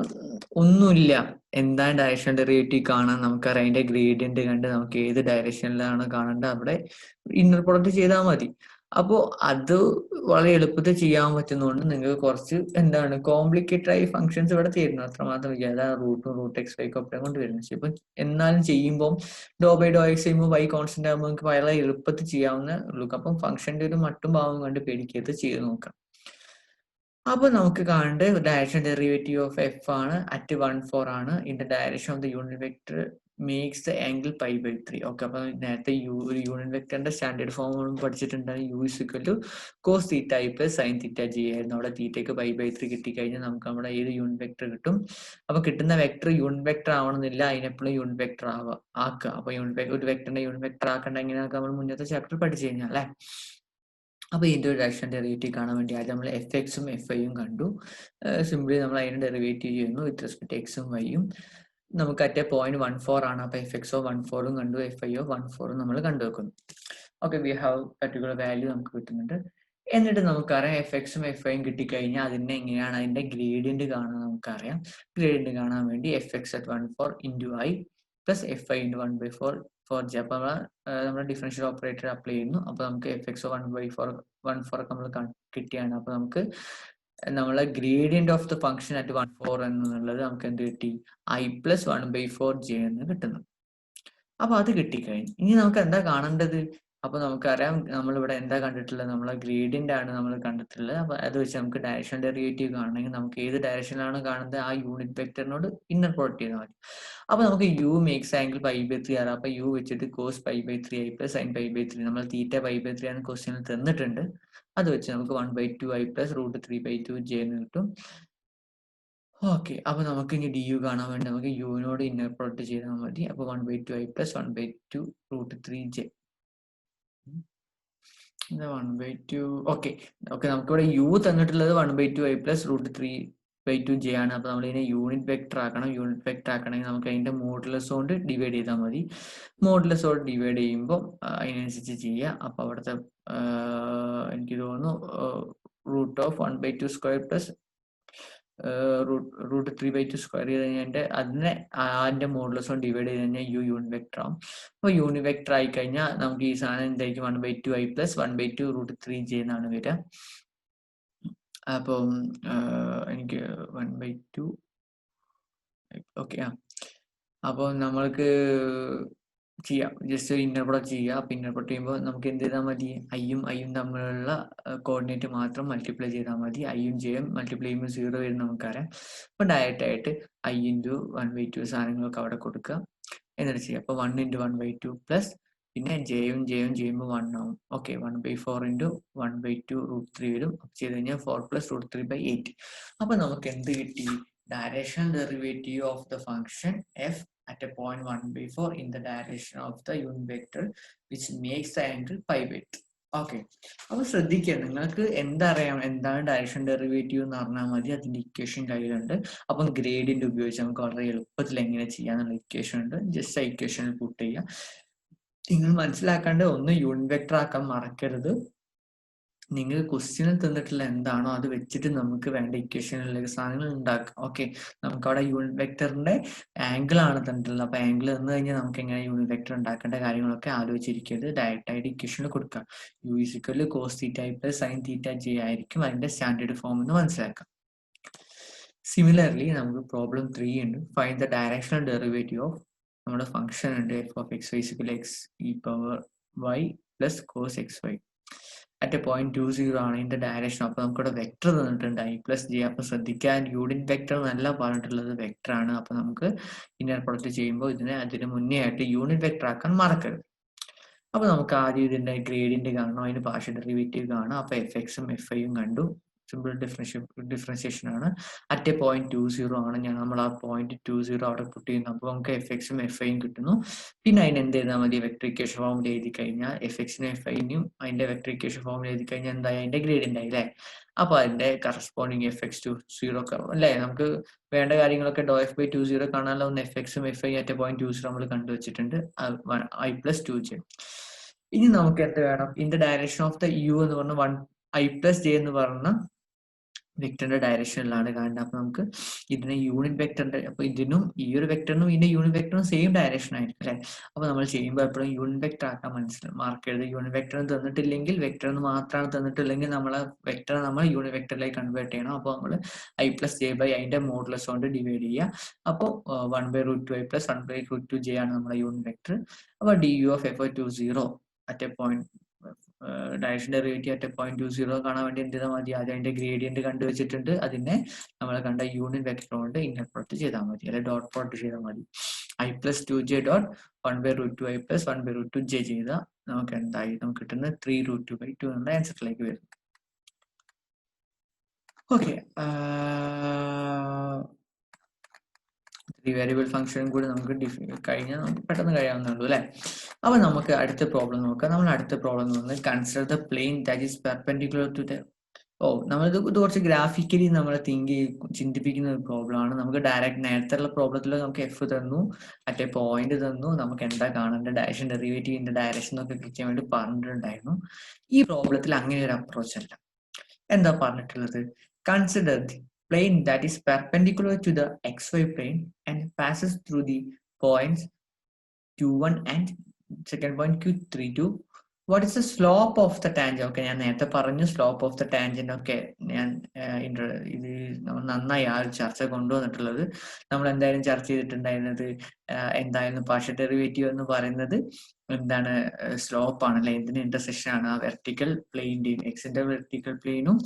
ഒന്നുമില്ല, എന്താണ് ഡയറക്ഷണൽ ഡെറിവേറ്റീവ് കാണാൻ നമുക്കറിയാം. അതിന്റെ ഗ്രേഡിയന്റ് കണ്ട് നമുക്ക് ഏത് ഡയറക്ഷനിലാണ് കാണേണ്ടത് അവിടെ ഇന്നർ പ്രോഡക്റ്റ് ചെയ്താൽ മതി. അപ്പോൾ അത് വളരെ എളുപ്പത്തിൽ ചെയ്യാൻ പറ്റുന്നതുകൊണ്ട് നിങ്ങൾക്ക് കുറച്ച് എന്താണ് കോംപ്ലിക്കേറ്റഡ് ആയി ഫംഗ്ഷൻസ് ഇവിടെ തരുന്നു, അത്രമാത്രം വിചാരിച്ച റൂട്ട് എക്സ് വൈക്ക് ഒപ്പം കൊണ്ട് വരുന്നു. പക്ഷെ ഇപ്പൊ എന്നാലും ചെയ്യുമ്പോൾ ഡോ ബൈ ഡോ എക്സ് ചെയ്യുമ്പോൾ വൈ കോൺസ്റ്റന്റ് ആകുമ്പോൾ നമുക്ക് വളരെ എളുപ്പത്തിൽ ചെയ്യാവുന്ന ഉള്ളൂ. അപ്പം ഫംഗ്ഷന്റെ ഒരു മട്ടും ഭാവം കണ്ട് പേടിക്കരുത്, ചെയ്ത് നോക്കാം. അപ്പൊ നമുക്ക് കാണേണ്ടത് ഡയറക്ഷൻ ഡെറിവേറ്റീവ് ഓഫ് എഫ് ആണ്, അറ്റ് 1,4 ആണ്. In the direction of the unit vector makes the angle pi by 3. Okay, അപ്പൊ നേരത്തെ ഒരു യൂണിറ്റ് വെക്ടറിന്റെ സ്റ്റാൻഡേർഡ് ഫോം പഠിച്ചിട്ടുണ്ട്. U is equal to cos theta I plus sine theta g ആയിരുന്നു. അവിടെ തീറ്റയ്ക്ക് pi by 3 കിട്ടിക്കഴിഞ്ഞാൽ നമുക്ക് നമ്മുടെ ഏത് യൂണിറ്റ് വെക്ടർ കിട്ടും. അപ്പൊ കിട്ടുന്ന വെക്ടർ യൂണിറ്റ് വെക്ടർ ആവണമെന്നില്ല, അതിനെപ്പോഴും യൂണിറ്റ് വെക്ടർ ആക്കുക. അപ്പൊ ഒരു വെക്ടറിന്റെ യൂണിറ്റ് വെക്ടർ ആക്കേണ്ട എങ്ങനെയാക്കുക, നമ്മൾ മുന്നത്തെ ചാപ്റ്റർ പഠിച്ചു കഴിഞ്ഞാൽ അല്ലെ. അപ്പൊ ഇതിന്റെ ഒരു ഡയറക്ഷൻ ഡെറിവേറ്റീവ് കാണാൻ വേണ്ടി ആദ്യം നമ്മൾ എഫ് എക്സും എഫ് ഐയും കണ്ടു. സിംപ്ലി നമ്മൾ അതിനെ ഡെറിവേറ്റീവ് ചെയ്യുന്നു വിത്ത് റെസ്പെക്ട് എക്സും വൈയും. നമുക്ക് അറ്റ് പോയിന്റ് 1,4 ആണ്. അപ്പൊ എഫ് എക്സ് ഓഫ് 1,4 കണ്ടു, എഫ് ഐ ഓഫ് 1,4 നമ്മൾ കണ്ടുവെക്കുന്നു. Okay, we have particular value നമുക്ക് കിട്ടുന്നുണ്ട്. എന്നിട്ട് നമുക്കറിയാം എഫ് എക്സും എഫ് ഐയും കിട്ടിക്കഴിഞ്ഞാൽ അതിന്റെ എങ്ങനെയാണ് അതിന്റെ ഗ്രേഡിയന്റ് കാണാൻ നമുക്കറിയാം. ഗ്രേഡിയന്റ് കാണാൻ വേണ്ടി F X at 1,4 into I plus f I into 1/4 J. അപ്പൊ നമ്മുടെ ഡിഫറൻഷ്യൽ ഓപ്പറേറ്റർ അപ്ലൈ ചെയ്യുന്നു. അപ്പൊ നമുക്ക് എഫ് എക്സ് 1/4 നമ്മൾ കിട്ടിയാണ്. അപ്പൊ നമുക്ക് നമ്മളെ gradient of the function at 1,4 എന്നുള്ളത് നമുക്ക് എന്ത് കിട്ടി, ഐ പ്ലസ് 1/4 ജെ എന്ന് കിട്ടുന്നു. അപ്പൊ അത് കിട്ടിക്കഴിഞ്ഞു. ഇനി നമുക്ക് എന്താ കാണേണ്ടത്? അപ്പൊ നമുക്കറിയാം നമ്മളിവിടെ എന്താ കണ്ടിട്ടുള്ളത്? നമ്മളെ ഗ്രേഡിയന്റ് ആണ് നമ്മൾ കണ്ടിട്ടുള്ളത്. അപ്പൊ അത് വെച്ച് നമുക്ക് ഡയറക്ഷൻ ഡെറിവേറ്റീവ് കാണണമെങ്കിൽ നമുക്ക് ഏത് ഡയറക്ഷനിലാണ് കാണുന്നത് ആ യൂണിറ്റ് വെക്ടറിനോട് ഇന്നർ പ്രൊഡക്റ്റ് ചെയ്താൽ മതി. അപ്പൊ നമുക്ക് യു മേക്സ് ആംഗിൾ π/3 ആണ്. അപ്പൊ യു വെച്ചിട്ട് കോസ് π/3 i പ്ലസ് സൈൻ π/3 നമ്മൾ തീറ്റ π/3 ആണ് ക്വസ്റ്റ്യനിൽ തന്നിട്ടുണ്ട്. അത് വെച്ച് നമുക്ക് 1/2 i പ്ലസ് √3/2 j എന്ന് കിട്ടും. ഓക്കെ, അപ്പൊ നമുക്ക് ഇനി ഡി യു കാണാൻ വേണ്ടി നമുക്ക് യുവിനോട് ഇന്നർ പ്രൊഡക്റ്റ് ചെയ്താൽ മതി. അപ്പൊ 1/2 i plus 1/2 √3j 1/2. Okay okay, നമുക്കിവിടെ യു തന്നിട്ടുള്ളത് 1/2 i പ്ലസ് √3/2j ആണ്. അപ്പൊ നമ്മൾ ഇതിനെ യൂണിറ്റ് വെക്ടർ ആക്കണം. യൂണിറ്റ് വെക്ടർ ആക്കണമെങ്കിൽ നമുക്ക് അതിന്റെ മോഡുലസ് കൊണ്ട് ഡിവൈഡ് ചെയ്താൽ മതി. മോഡുലസ് കൊണ്ട് ഡിവൈഡ് ചെയ്യുമ്പോൾ അതിനനുസരിച്ച് ചെയ്യുക. അപ്പൊ അവിടുത്തെ എനിക്ക് തോന്നുന്നു √1/2 സ്ക്വയർ പ്ലസ് √3/2 സ്ക്വയർ ചെയ്ത് കഴിഞ്ഞാൽ അതിന്റെ മോഡുലസ് കൊണ്ട് ഡിവൈഡ് ചെയ്ത് കഴിഞ്ഞാൽ യൂണിറ്റ് വെക്ടർ ആവും. അപ്പോൾ യൂണിറ്റ് വെക്ടർ ആയി കഴിഞ്ഞാൽ നമുക്ക് ഈ സാധനം എന്തായിരിക്കും? 1/2 i പ്ലസ് 1/2 √3j എന്നാണ് വരിക. അപ്പം എനിക്ക് 1/2 ഓക്കെ. അപ്പോൾ നമ്മൾക്ക് ചെയ്യാം, ജസ്റ്റ് ഇന്നർ പ്രൊഡക്റ്റ് ചെയ്യുക. അപ്പം ഇന്നർ പ്രൊഡക്റ്റ് ചെയ്യുമ്പോൾ നമുക്ക് എന്ത് ചെയ്താൽ മതി? ഐയും തമ്മിലുള്ള കോർഡിനേറ്റ് മാത്രം മൾട്ടിപ്ലൈ ചെയ്താൽ മതി. ഐയും ജെയും മൾട്ടിപ്ലൈ ചെയ്യുമ്പോൾ 0 വരും നമുക്കറിയാം. അപ്പം ഡയറക്റ്റ് ആയിട്ട് i × 1/2 സാധനങ്ങളൊക്കെ അവിടെ കൊടുക്കുക, എന്നിട്ട് ചെയ്യാം. അപ്പോൾ 1 × 1/2 പ്ലസ് പിന്നെ ജെയും ചെയ്യുമ്പോൾ 1 ആവും. ഓക്കെ, 1/4 × 1/2 √3 വരും. ചെയ്ത് കഴിഞ്ഞാൽ 4 പ്ലസ് √3/8. അപ്പൊ നമുക്ക് എന്ത് കിട്ടി? Directional derivative of the function f at a point 1/4 in the direction of the unit vector which makes the angle π/3. Okay, അപ്പൊ ശ്രദ്ധിക്കുക, നിങ്ങൾക്ക് എന്തറിയാം? എന്താണ് ഡയറക്ഷൻ ഡെറിവേറ്റീവ് എന്ന് പറഞ്ഞാൽ മതി. അതിന്റെ ഇക്വേഷൻ കയ്യിലുണ്ട്. അപ്പം ഗ്രേഡിയന്റ് ഉപയോഗിച്ച് നമുക്ക് വളരെ എളുപ്പത്തിൽ എങ്ങനെ ചെയ്യാന്നുള്ള ഇക്വേഷൻ ഉണ്ട്. ജസ്റ്റ് ആ ഇക്വേഷനിൽ പുട്ട് ചെയ്യുക. നിങ്ങൾ മനസ്സിലാക്കേണ്ട ഒന്ന്, യൂണിറ്റ് വെക്ടർ ആക്കാൻ മറക്കരുത്. നിങ്ങൾ ക്വസ്റ്റ്യനിൽ തന്നിട്ടുള്ള എന്താണോ അത് വെച്ചിട്ട് നമുക്ക് വേണ്ട ഇക്വേഷനിലേക്ക് സാധനങ്ങൾ ഉണ്ടാക്കാം. ഓക്കെ, നമുക്ക് അവിടെ യൂണിറ്റ് വെക്ടറിന്റെ ആംഗിൾ ആണ് തന്നിട്ടുള്ളത്. അപ്പൊ ആംഗിൾ തന്നു കഴിഞ്ഞാൽ നമുക്ക് എങ്ങനെ യൂണിറ്റ് വെക്ടർ ഉണ്ടാക്കേണ്ട കാര്യങ്ങളൊക്കെ ആലോചിച്ചിരിക്കരുത്. ഡയറക്റ്റ് ആയിട്ട് ഇക്വേഷനിൽ കൊടുക്കാം. U = cos θ plus sin θj ആയിരിക്കും അതിന്റെ സ്റ്റാൻഡേർഡ് ഫോം എന്ന് മനസ്സിലാക്കാം. സിമിലർലി നമുക്ക് പ്രോബ്ലം 3 ഉണ്ട്. Find the directional derivative of നമ്മുടെ ഫംഗ്ഷൻ ഉണ്ട് f(x, y) x e⁻y plus cos xy at A point 20 ആണ് ഇതിന്റെ ഡയറക്ഷൻ. അപ്പൊ നമുക്കിവിടെ വെക്ടർ തന്നിട്ടുണ്ട് i പ്ലസ് ജെ. അപ്പൊ ശ്രദ്ധിക്കാൻ, യൂണിറ്റ് വെക്ടർ എന്നല്ല പറഞ്ഞിട്ടുള്ളത്, വെക്ടർ ആണ്. അപ്പൊ നമുക്ക് ഇന്നർ പ്രൊഡക്റ്റ് ചെയ്യുമ്പോൾ അതിന് മുന്നേ ആയിട്ട് യൂണിറ്റ് വെക്ടർ ആക്കാൻ മറക്കരുത്. അപ്പൊ നമുക്ക് ആദ്യം ഇതിന്റെ ഗ്രേഡിയന്റ് കാണണം, അതിന് പാർഷ്യൽ ഡെറിവേറ്റീവ് കാണാം. അപ്പൊ fxഉം fyയും കണ്ടു. സിമ്പിൾ ഡിഫറൻഷിയേഷൻ ആണ്. അറ്റ് എ പോയിന്റ് 20 ആണ് നമ്മൾ ആ പോയിന്റ് 20 അവിടെ പുട്ട് ചെയ്യുന്നു. അപ്പൊ നമുക്ക് fxഉം fyയും കിട്ടുന്നു. പിന്നെ അതിന് എന്ത് ചെയ്താൽ മതി? വെക്ടർ ഇക്വേഷൻ ഫോമിൽ എഴുതി കഴിഞ്ഞാൽ fxനും fyനും അതിന്റെ വെക്ടർ ഇക്വേഷൻ ഫോമിൽ എഴുതി കഴിഞ്ഞാൽ എന്തായി? അതിന്റെ ഗ്രേഡിയന്റ് ആയി അല്ലേ? അപ്പൊ അതിന്റെ കറസ്പോണ്ടിങ് fx20 അല്ലേ? നമുക്ക് വേണ്ട കാര്യങ്ങളൊക്കെ ∂f/20 കാണാനുള്ള ഒന്ന് fxഉം fy അറ്റ് എ പോയിന്റ് 20 നമ്മൾ കണ്ടുവച്ചിട്ടുണ്ട്. i plus 2j. ഇനി നമുക്ക് എന്ത് വേണം? In the direction of the u എന്ന് പറഞ്ഞ 1i പ്ലസ് ജെ എന്ന് പറഞ്ഞ വെക്ടറിന്റെ ഡയറക്ഷനിലാണ് കാണുന്നത്. അപ്പൊ നമുക്ക് ഇതിനെ യൂണിറ്റ് വെക്ടറിന്റെ, അപ്പൊ ഇതിനും ഈ ഒരു വെക്ടറിനും ഇതിന്റെ യൂണിറ്റ് വെക്ടറും സെയിം ഡയറക്ഷൻ ആയിരിക്കും അല്ലെ? അപ്പൊ നമ്മൾ ചെയ്യുമ്പോൾ എപ്പോഴും യൂണിറ്റ് വെക്ടർ ആക്കാൻ മാർക്കരുത്. യൂണിറ്റ് വെക്ടർ തന്നിട്ടില്ലെങ്കിൽ, വെക്ടർ മാത്രമാണ് തന്നിട്ടില്ലെങ്കിൽ നമ്മളെ വെക്ടർ നമ്മൾ യൂണിറ്റ് വെക്ടറിലേക്ക് കൺവേർട്ട് ചെയ്യണം. അപ്പൊ നമ്മൾ i പ്ലസ് ജെ ബൈ അതിന്റെ മോഡുലസ് കൊണ്ട് ഡിവൈഡ് ചെയ്യുക. അപ്പോൾ 1/√2i പ്ലസ് 1/√2j ആണ് നമ്മുടെ യൂണിറ്റ് വെക്ടർ. അപ്പൊ du of f(20) at A point direction derivative at point 20 കാണാൻ വേണ്ടി എന്ത് ചെയ്താൽ മതി? ആദ്യം അതിന്റെ ഗ്രേഡിയന്റ് കണ്ടുവച്ചിട്ടുണ്ട്. അതിനെ നമ്മൾ കണ്ട യൂണിറ്റ് വെക്ടർ കൊണ്ട് ഇന്റർ പ്രൊഡക്റ്റ് ചെയ്താൽ മതി, അല്ലെങ്കിൽ ഡോട്ട് പ്രൊഡക്റ്റ് ചെയ്താൽ മതി. i plus 2j dot 1/√2i plus 1/√2j ചെയ്താൽ നമുക്ക് എന്തായി? നമുക്ക് കിട്ടുന്നത് 3√2/2 എന്നുള്ള ആൻസറിലേക്ക് വരും. ഓക്കെ, വേരിയബിൾ ഫംഗ്ഷൻ കൂടി നമുക്ക് കഴിഞ്ഞാൽ നമുക്ക് പെട്ടെന്ന് കഴിയാവുന്നുള്ളൂ അല്ലെ? അപ്പൊ നമുക്ക് അടുത്ത പ്രോബ്ലം നോക്കാം. നമ്മൾ അടുത്ത പ്രോബ്ലം നോക്കുന്നത് consider the plane that is perpendicular to the നമ്മളിത് കുറച്ച് ഗ്രാഫിക്കലി നമ്മൾ ചിന്തിപ്പിക്കുന്ന ഒരു പ്രോബ്ലം ആണ്. നമുക്ക് ഡയറക്റ്റ് നേരത്തെ ഉള്ള പ്രോബ്ലത്തിൽ നമുക്ക് എഫ് തന്നു, അറ്റ് എ പോയിന്റ് തന്നു, നമുക്ക് എന്താ കാണേണ്ട ഡയറക്ഷൻ ഡെറിവേറ്റീവിന്റെ ഡയറക്ഷൻ ഒക്കെ കൃത്യമായിട്ട് പറഞ്ഞിട്ടുണ്ടായിരുന്നു. ഈ പ്രോബ്ലത്തിൽ അങ്ങനെ ഒരു അപ്രോച്ച് അല്ല. എന്താ പറഞ്ഞിട്ടുള്ളത്? Consider the plane that is perpendicular to the xy plane and passes through the points q1 and second point q32. What is the slope of the tangent? Okay, ഞാൻ നേരത്തെ പറഞ്ഞു സ്ലോപ്പ് ഓഫ് ദ ടാൻജന്റ് ഒക്കെ ഞാൻ ഇത് നമ്മൾ നന്നായി ആ ഒരു ചർച്ച കൊണ്ടുവന്നിട്ടുള്ളത്. നമ്മൾ എന്തായാലും ചർച്ച ചെയ്തിട്ടുണ്ടായിരുന്നത് എന്തായിരുന്നു പാർഷ്യൽ ഡെറിവേറ്റീവ് എന്ന് പറയുന്നത് എന്താണ് സ്ലോപ്പ് ആണ് അല്ലെ, എന്തിന് ഇന്റർസെക്ഷൻ ആണ് ആ വെർട്ടിക്കൽ പ്ലെയിന്റെയും എക്സിന്റെ വെർട്ടിക്കൽ പ്ലെയിനും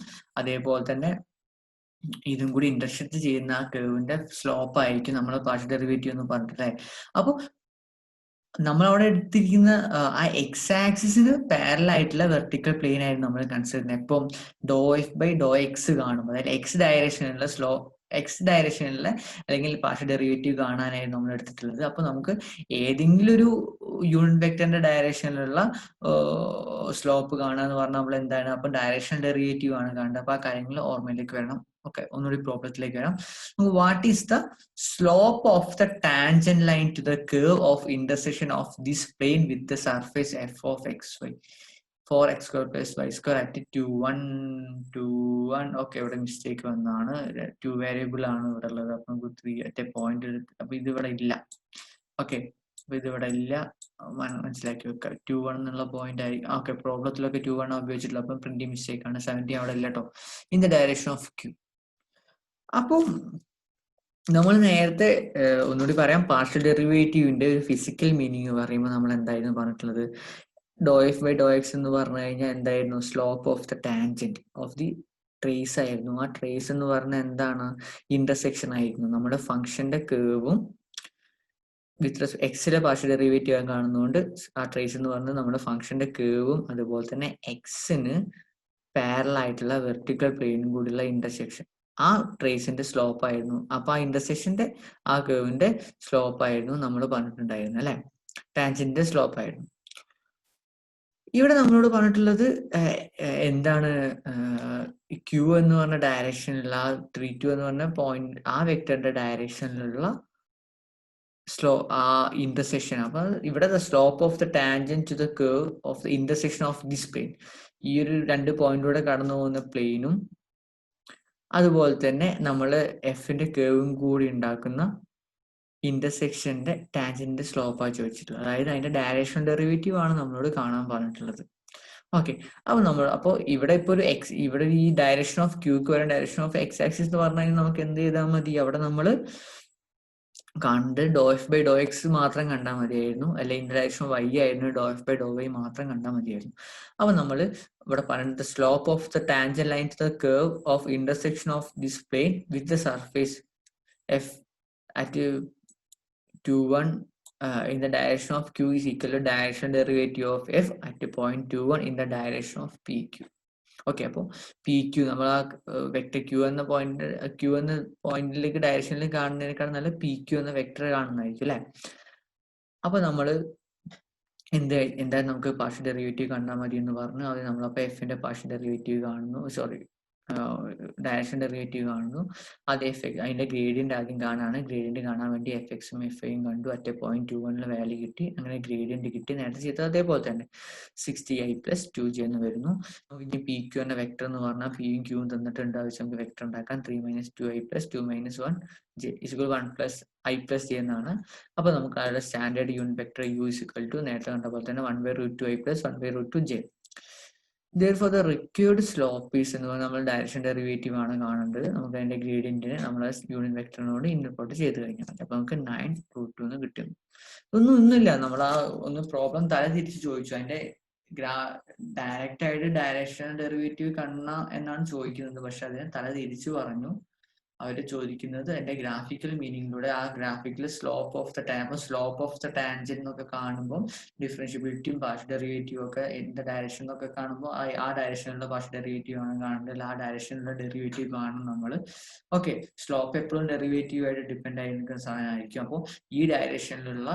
അതേപോലെ തന്നെ ഇതും കൂടി ഇന്റർസെക്ട് ചെയ്യുന്ന ആ കർവിന്റെ സ്ലോപ്പ് ആയിരിക്കും നമ്മൾ പാർഷ്യൽ ഡെറിവേറ്റീവ് എന്ന് പറഞ്ഞിട്ടില്ലേ. അപ്പൊ നമ്മളവിടെ എടുത്തിരിക്കുന്ന ആ എക്സ് ആക്സിസിന് പാരലൽ ആയിട്ടുള്ള വെർട്ടിക്കൽ പ്ലെയിൻ ആയിരുന്നു നമ്മൾ കൺസിഡർ ചെയ്യുന്നത്. എപ്പം doh f by Dr X കാണുമ്പോൾ, അതായത് എക്സ് ഡയറക്ഷനിലുള്ള എക്സ് ഡയറക്ഷനിലെ അല്ലെങ്കിൽ പാർഷ്യൽ ഡെറിവേറ്റീവ് കാണാനായിരുന്നു നമ്മൾ എടുത്തിട്ടുള്ളത്. അപ്പൊ നമുക്ക് ഏതെങ്കിലും ഒരു യൂണിറ്റ് വെക്ടറിന്റെ ഡയറക്ഷനിലുള്ള സ്ലോപ്പ് കാണാന്ന് പറഞ്ഞാൽ നമ്മൾ എന്താണ് അപ്പൊ ഡയറക്ഷണൽ ഡെറിവേറ്റീവ് ആണ് കാണുന്നത്. അപ്പൊ ആ കാര്യങ്ങൾ ഓർമ്മയിലേക്ക് വരണം. ഓക്കെ, ഒന്നുകൂടി പ്രോബ്ലത്തിലേക്ക് വരാം. What is the slope of the tangent line to the curve of intersection of this plane with the surface f of xy for x square plus y square at 2 1 okay, ഇവിടെ mistake വന്നതാണ്. 2 variable ആണ് ഇവിടെ ഉള്ളത്. അപ്പൊ നമുക്ക് 3 at a point അപ്പൊ ഇത് ഇവിടെ ഇല്ല. ഓക്കെ, അപ്പൊ ഇത് ഇവിടെ ഇല്ല, മനസ്സിലാക്കി വെക്കുക. 2 1 എന്നുള്ള പോയിന്റ് ആയി. ഓക്കെ, പ്രോബ്ലത്തിലൊക്കെ 2 1 ഉപയോഗിച്ചിട്ടുള്ള അപ്പം പ്രിന്റിംഗ് മിസ്റ്റേക്ക് ആണ്. 70 അവിടെ ഇല്ല കേട്ടോ, in the direction of q. അപ്പം നമ്മൾ നേരത്തെ ഒന്നുകൂടി പറയാം, പാർഷ്യൽ ഡെറിവേറ്റീവിന്റെ ഒരു ഫിസിക്കൽ മീനിങ് പറയുമ്പോൾ നമ്മൾ എന്തായിരുന്നു പറഞ്ഞിട്ടുള്ളത്? Doh f by Dr X എന്ന് പറഞ്ഞു കഴിഞ്ഞാൽ എന്തായിരുന്നു? Slope of the tangent of the trace ആയിരുന്നു. ആ ട്രേസ് എന്ന് പറഞ്ഞാൽ എന്താണ്? ഇന്റർസെക്ഷൻ ആയിരുന്നു. നമ്മുടെ ഫംഗ്ഷന്റെ കേർവും വിത്ത് എക്സിലെ പാർഷ്യൽ ഡെറിവേറ്റീവ് കാണുന്നതുകൊണ്ട് ആ ട്രേസ് എന്ന് പറഞ്ഞാൽ നമ്മുടെ ഫംഗ്ഷന്റെ കേർവും അതുപോലെ തന്നെ എക്സിന് പാരലൽ ആയിട്ടുള്ള വെർട്ടിക്കൽ പ്ലെയിനും കൂടിയുള്ള ഇന്റർസെക്ഷൻ, ആ ട്രേസിന്റെ സ്ലോപ്പ് ആയിരുന്നു. അപ്പൊ ആ ഇന്റർസെക്ഷന്റെ ആ കേർവിന്റെ സ്ലോപ്പ് ആയിരുന്നു നമ്മൾ പറഞ്ഞിട്ടുണ്ടായിരുന്നു അല്ലെ, ടാൻജന്റിന്റെ സ്ലോപ്പ് ആയിരുന്നു. ഇവിടെ നമ്മളോട് പറഞ്ഞിട്ടുള്ളത് എന്താണ്? ക്യൂ എന്ന് പറഞ്ഞ ഡയറക്ഷനിലുള്ള 3 2 എന്ന് പറഞ്ഞ പോയിന്റ്, ആ വെക്ടറിന്റെ ഡയറക്ഷനിലുള്ള ആ ഇന്റർസെക്ഷൻ. അപ്പൊ ഇവിടെ the slope of the tangent to the curve of the intersection of this plane, ഈ ഒരു 2 പോയിന്റിലൂടെ കടന്നു പോകുന്ന പ്ലെയിനും അതുപോലെ തന്നെ നമ്മൾ എഫിന്റെ കേർവും കൂടി ഉണ്ടാക്കുന്ന ഇന്റർസെക്ഷന്റെ ടാൻജന്റിന്റെ സ്ലോപ്പാണ് ചോദിച്ചിട്ടുള്ളത്. അതായത് അതിന്റെ ഡയറക്ഷണൽ ഡെറിവേറ്റീവ് ആണ് നമ്മളോട് കാണാൻ പറഞ്ഞിട്ടുള്ളത്. ഓക്കെ, അപ്പൊ ഇവിടെ ഇപ്പൊ ഒരു എക്സ്, ഇവിടെ ഈ ഡയറക്ഷൻ ഓഫ് ക്യൂക്ക് വരാൻ ഡയറക്ഷൻ ഓഫ് എക്സ് ആക്സിസ് എന്ന് പറഞ്ഞു കഴിഞ്ഞാൽ നമുക്ക് എന്ത് ചെയ്താൽ മതി? അവിടെ നമ്മൾ കണ്ട് doh F by Dr x മാത്രം കണ്ടാൽ മതിയായിരുന്നു, അല്ലെങ്കിൽ ഡയറക്ഷൻ വൈ ആയിരുന്നു, doh F by Dr y മാത്രം കണ്ടാൽ മതിയായിരുന്നു. അപ്പൊ നമ്മൾ ഇവിടെ പറയുന്നത് slope of the tangent line to the curve of intersection of this plane with the surface f at 2 1 in the direction of q is equal to direction derivative of f at point 2 1 in the direction of pq. Okay, അപ്പോൾ P Q നമ്മൾ ആ vector Q എന്ന പോയിന്റിലേക്ക് ഡയറക്ഷനിൽ കാണുന്നതിനേക്കാൾ നല്ല P Q എന്ന vector കാണുന്നതായിരിക്കും അല്ലെ. അപ്പൊ നമ്മൾ എന്തായാലും നമുക്ക് പാർഷ്യൽ ഡെറിവേറ്റീവ് കണ്ടാൽ മതി എന്ന് പറഞ്ഞു. അത് നമ്മളപ്പോ എഫിന്റെ പാർഷ്യൽ ഡെറിവേറ്റീവ് കാണുന്നു, സോറി ഡയറക്ഷൻ ഡെറിവേറ്റീവ് കാണുന്നു. അത് അതിന്റെ ഗ്രേഡിയന്റ് ആദ്യം കാണാണ്. ഗ്രേഡിയന്റ് കാണാൻ വേണ്ടി എഫ് എക്സും എഫ് ഐയും കണ്ടു. അറ്റ് പോയിന്റ് 2 1 വാല്യൂ കിട്ടി. അങ്ങനെ ഗ്രേഡിയന്റ് കിട്ടി. നേരത്തെ ചെയ്തത് അതേപോലെ തന്നെ 60i + 2j എന്ന് വരുന്നു. ഇനി പി ക്യൂ എന്ന വെക്ടർ എന്ന് പറഞ്ഞാൽ പിയും ക്യൂവും തന്നിട്ടുണ്ട്. ആവശ്യം നമുക്ക് വെക്ടർ ഉണ്ടാക്കാൻ 3 - 2i + 2 - 1j = 1 + i + j എന്നാണ്. അപ്പൊ നമുക്ക് അതിന്റെ സ്റ്റാൻഡേർഡ് യൂണിറ്റ് വെക്ടർ u = നേരത്തെ കണ്ട പോലെ തന്നെ 1/√2i + 1/√2j. Therefore, the required slope is എന്ന് പറഞ്ഞാൽ നമ്മൾ ഡയറക്ഷൻ ഡെറിവേറ്റീവ് ആണ് കാണേണ്ടത്. നമുക്ക് അതിന്റെ ഗ്രേഡിയന്റിനെ നമ്മൾ യൂണിറ്റ് വെക്ടറിനോട് ഇന്റർപോർട്ട് ചെയ്ത് കഴിഞ്ഞാൽ മതി. അപ്പൊ നമുക്ക് 9√2 എന്ന് കിട്ടും. ഒന്നുമില്ല, നമ്മൾ ആ ഒന്ന് പ്രോബ്ലം തല തിരിച്ച് ചോദിച്ചു. അതിന്റെ ഡയറക്റ്റ് ആയിട്ട് ഡയറക്ഷൻ ഡെറിവേറ്റീവ് കാണുന്ന എന്നാണ് ചോദിക്കുന്നത്. പക്ഷെ അതിനെ തല തിരിച്ചു പറഞ്ഞു. അവർ ചോദിക്കുന്നത് അതിന്റെ ഗ്രാഫിക്കൽ മീനിങ്ങിലൂടെ, ആ graphical slope of the tangent എന്നൊക്കെ കാണുമ്പോൾ ഡിഫറൻഷ്യബിലിറ്റിയും പാർഷ്യൽ ഡെറിവേറ്റീവ് ഒക്കെ എന്ത് ഡയറക്ഷൻ എന്നൊക്കെ കാണുമ്പോൾ ആ ഡയറക്ഷനിലുള്ള പാർഷ്യൽ ഡെറിവേറ്റീവ് ആണ് കാണേണ്ടത്. ആ ഡയറക്ഷനിലുള്ള ഡെറിവേറ്റീവ് കാണും നമ്മൾ. ഓക്കെ, സ്ലോപ്പ് എപ്പോഴും ഡെറിവേറ്റീവ് ആയിട്ട് ഡിപ്പെൻഡ് ആയിരിക്കുന്ന സാധനമായിരിക്കും. അപ്പോൾ ഈ ഡയറക്ഷനിലുള്ള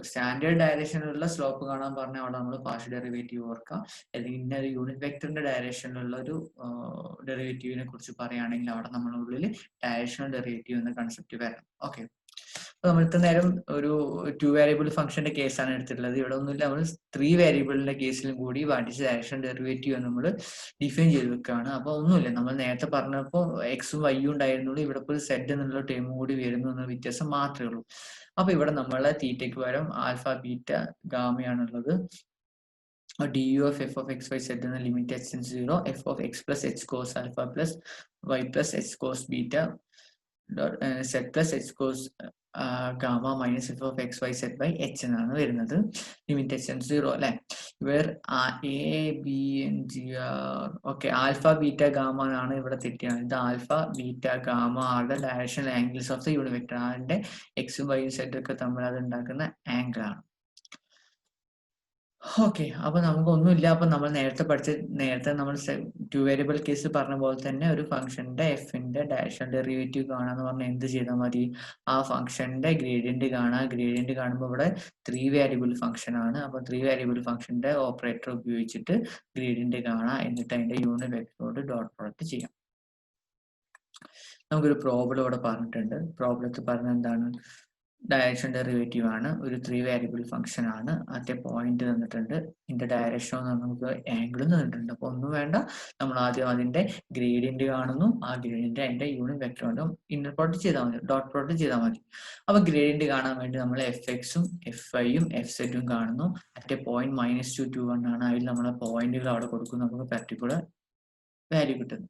സ്റ്റാൻഡേർഡ് ഡയറക്ഷനിലുള്ള സ്ലോപ്പ് കാണാൻ പറഞ്ഞാൽ അവിടെ നമ്മൾ പാർഷ്യൽ ഡെറിവേറ്റീവ് ഓർക്കാം. അല്ലെങ്കിൽ ഇന്ന ഒരു യൂണിറ്റ് വെക്ടറിന്റെ ഡയറക്ഷനിലുള്ള ഒരു ഡെറിവേറ്റീവിനെ കുറിച്ച് പറയുകയാണെങ്കിൽ അവിടെ നമ്മളുള്ളിൽ ഡയറക്ഷണൽ ഡെറിവേറ്റീവ് എന്ന കൺസെപ്റ്റ് വരണം. ഓക്കെ, അപ്പൊ നമ്മൾ ഇത്ര നേരം ഒരു 2 വേരിയബിൾ ഫംഗ്ഷന്റെ കേസാണ് എടുത്തിട്ടുള്ളത്. ഇവിടെ ഒന്നുമില്ല, നമ്മൾ 3 വേരിയബിളിന്റെ കേസിലും കൂടി വാട്ട് ഈസ് ഡയറക്ഷൻ ഡെറിവേറ്റീവ് നമ്മൾ ഡിഫൈൻ ചെയ്ത് വെക്കുകയാണ്. അപ്പൊ ഒന്നുമില്ല, നമ്മൾ നേരത്തെ പറഞ്ഞപ്പോൾ എക്സും വൈയും ഉണ്ടായിരുന്നുള്ളൂ. ഇവിടെ ഇപ്പോൾ സെഡ് എന്നുള്ള ടേമും കൂടി വരുന്നു എന്ന വ്യത്യാസം മാത്രമേ ഉള്ളൂ. അപ്പൊ ഇവിടെ നമ്മളെ തീറ്റയ്ക്ക് പകരം ആൽഫ ബീറ്റ ഗാമയാണുള്ളത്. du of f of x y z എന്ന limit h → 0 f of x plus h cos alpha plus y plus h cos beta z plus h cos gamma minus f of x y z by h എന്നാണ് വരുന്നത്. Limit h → 0 അല്ലെ. Where a b n g r okay alpha beta gamma എന്നാണ് ഇവിടെ തെറ്റിയാണ്. ഇത് alpha beta gamma are the directional angles of the unit vector. അതിന്റെ എക്സും വൈയും Z ഒക്കെ തമ്മിൽ അത് ഉണ്ടാക്കുന്ന ആംഗിൾ ആണ്. ഓക്കെ അപ്പൊ നമുക്കൊന്നുമില്ല. അപ്പൊ നമ്മൾ നേരത്തെ നമ്മൾ 2 വേരിയബിൾ കേസ് പറഞ്ഞ പോലെ തന്നെ ഒരു ഫംഗ്ഷന്റെ എഫിന്റെ ഡയറക്ഷണൽ ഡെറിവേറ്റീവ് കാണാന്ന് പറഞ്ഞാൽ എന്ത് ചെയ്താൽ മതി? ആ ഫംഗ്ഷന്റെ ഗ്രേഡിയന്റ് കാണാം. ഗ്രേഡിയന്റ് കാണുമ്പോൾ ഇവിടെ 3 വേരിയബിൾ ഫംഗ്ഷൻ ആണ്. അപ്പൊ 3 വേരിയബിൾ ഫംഗ്ഷന്റെ ഓപ്പറേറ്റർ ഉപയോഗിച്ചിട്ട് ഗ്രേഡിയന്റ് കാണാം. എന്നിട്ട് അതിന്റെ യൂണിറ്റ് വെക്ടറോട് ഡോട്ട് പ്രോഡക്റ്റ് ചെയ്യാം. നമുക്കൊരു പ്രോബ്ലം ഇവിടെ പറഞ്ഞിട്ടുണ്ട്. പ്രോബ്ലത്തിൽ പറഞ്ഞ എന്താണ്? ഡയറക്ഷൻ ഡെറിവേറ്റീവ് ആണ്. ഒരു 3 വേരിയബിൾ ഫംഗ്ഷൻ ആണ്. അതിന്റെ പോയിന്റ് തന്നിട്ടുണ്ട്. ഇതിന്റെ ഡയറക്ഷൻ നമുക്ക് ആംഗിളും തന്നിട്ടുണ്ട്. അപ്പൊ ഒന്നും വേണ്ട, നമ്മൾ ആദ്യം അതിന്റെ ഗ്രേഡിയന്റ് കാണുന്നു. ആ ഗ്രേഡിയന്റ് അതിന്റെ യൂണിറ്റ് വെക്ടർ കൊണ്ടും ഇന്നർ പ്രോഡക്റ്റ് ചെയ്താൽ മതി, ഡോട്ട് പ്രോഡക്റ്റ് ചെയ്താൽ മതി. അപ്പൊ ഗ്രേഡിയന്റ് കാണാൻ വേണ്ടി നമ്മൾ എഫ് എക്സും എഫ് ഐയും എഫ് സെറ്റും കാണുന്നു. അറ്റ് പോയിന്റ് -2 2 1 ആണ്. അതിൽ നമ്മളെ പോയിന്റുകൾ അവിടെ കൊടുക്കും. നമുക്ക് പർട്ടിക്കുലർ വാല്യൂ കിട്ടുന്നു.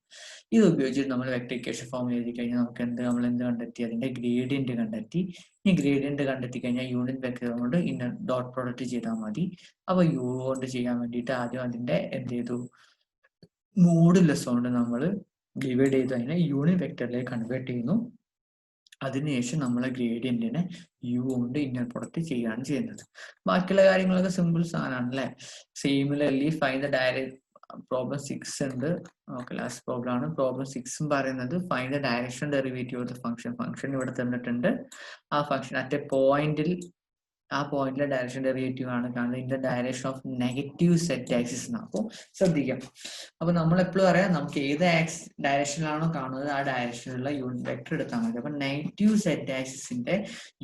ഇത് ഉപയോഗിച്ചിട്ട് നമ്മൾ വെക്ടർ ഇക്വേഷൻ ഫോം എഴുതി കഴിഞ്ഞാൽ നമുക്ക് നമ്മൾ എന്ത് കണ്ടെത്തി? അതിന്റെ ഗ്രേഡിയന്റ് കണ്ടെത്തി. ഈ ഗ്രേഡിയന്റ് കണ്ടെത്തി കഴിഞ്ഞാൽ യൂണിറ്റ് വെക്ടർ കൊണ്ട് ഇന്നർ ഡോട്ട് പ്രോഡക്റ്റ് ചെയ്താൽ മതി. അപ്പൊ യു കൊണ്ട് ചെയ്യാൻ വേണ്ടിയിട്ട് ആദ്യം അതിന്റെ എന്ത് ചെയ്തു? മോഡുലസ് കൊണ്ട് നമ്മൾ ഡിവൈഡ് ചെയ്ത് അതിനെ യൂണിറ്റ് വെക്ടറിലേക്ക് കൺവേർട്ട് ചെയ്യുന്നു. അതിനുശേഷം നമ്മളെ ഗ്രേഡിയന്റിനെ യു കൊണ്ട് ഇന്നർ പ്രൊഡക്റ്റ് ചെയ്യുകയാണ് ചെയ്യുന്നത്. ബാക്കിയുള്ള കാര്യങ്ങളൊക്കെ സിമ്പിൾ സാധനമാണ് അല്ലെ. Similarly find the direct problem 6 ഉണ്ട്. ഓക്കെ ലാസ്റ്റ് പ്രോബ്ലം ആണ്. പ്രോബ്ലം 6 പറയുന്നത് find the direction derivative of the function ഇവിടെ തന്നിട്ടുണ്ട്. ആ ഫംഗ്ഷൻ അറ്റ് ആ പോയിന്റിലെ ഡയറക്ഷൻ ഡെറിവേറ്റീവ് ആണ് കാണുന്നത്. In the direction of negative set axis എന്നാണ്. അപ്പോൾ ശ്രദ്ധിക്കാം. അപ്പൊ നമ്മൾ എപ്പോഴും അറിയാം, നമുക്ക് ഏത് ഡയറക്ഷനിലാണോ കാണുന്നത് ആ ഡയറക്ഷനിലുള്ള യൂണിറ്റ് വെക്ടർ എടുത്താൽ മതി. അപ്പൊ നെഗറ്റീവ് സെറ്റ് ആക്സിസിന്റെ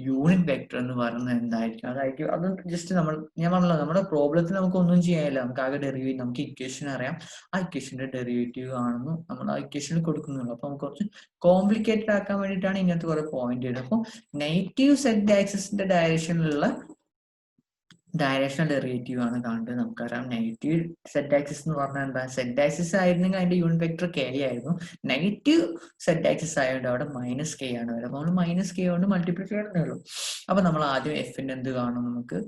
യൂണിറ്റ് വെക്ടർ എന്ന് പറയുന്നത് എന്തായിരിക്കും? അതായിരിക്കും അത് ജസ്റ്റ് ഞാൻ പറഞ്ഞല്ലോ, നമ്മുടെ പ്രോബ്ലത്തിൽ നമുക്ക് ഒന്നും ചെയ്യാനില്ല. നമുക്ക് ആകെ ഡെറിവേറ്റീവ്, നമുക്ക് ഇക്വേഷൻ അറിയാം. ആ ഇക്വേഷന്റെ ഡെറിവേറ്റീവ് കാണുന്നു, നമ്മൾ ആ ഇക്വേഷനിൽ കൊടുക്കുന്നുള്ളൂ. അപ്പൊ നമുക്ക് കുറച്ച് കോംപ്ലിക്കേറ്റഡ് ആക്കാൻ വേണ്ടിയിട്ടാണ് ഇങ്ങനത്തെ കുറെ പോയിന്റ് വരുന്നത്. അപ്പോൾ നെഗറ്റീവ് സെറ്റ് ആക്സിസിന്റെ ഡയറക്ഷനിലുള്ള ഡയറക്ഷണൽ ഡെറിവേറ്റീവ് ആണ് കാണേണ്ടത്. നമുക്കറിയാം നെഗറ്റീവ് സെറ്റ് ആക്സിസ് എന്ന് പറഞ്ഞാൽ എന്താ? സെറ്റ് ആക്സിസ് ആയിരുന്നെങ്കിൽ അതിന്റെ യൂണിറ്റ് വെക്ടർ കെ ആയിരുന്നു. നെഗറ്റീവ് സെറ്റ് ആക്സിസ് ആയതുകൊണ്ട് അവിടെ -k ആണ് വരുന്നത്. അപ്പോൾ നമ്മൾ -k കൊണ്ട് മൾട്ടിപ്ലൈ ചെയ്യണമെന്നേ ഉള്ളൂ. അപ്പൊ നമ്മൾ ആദ്യം എഫിന്റെ എന്ത് കാണും? നമുക്ക്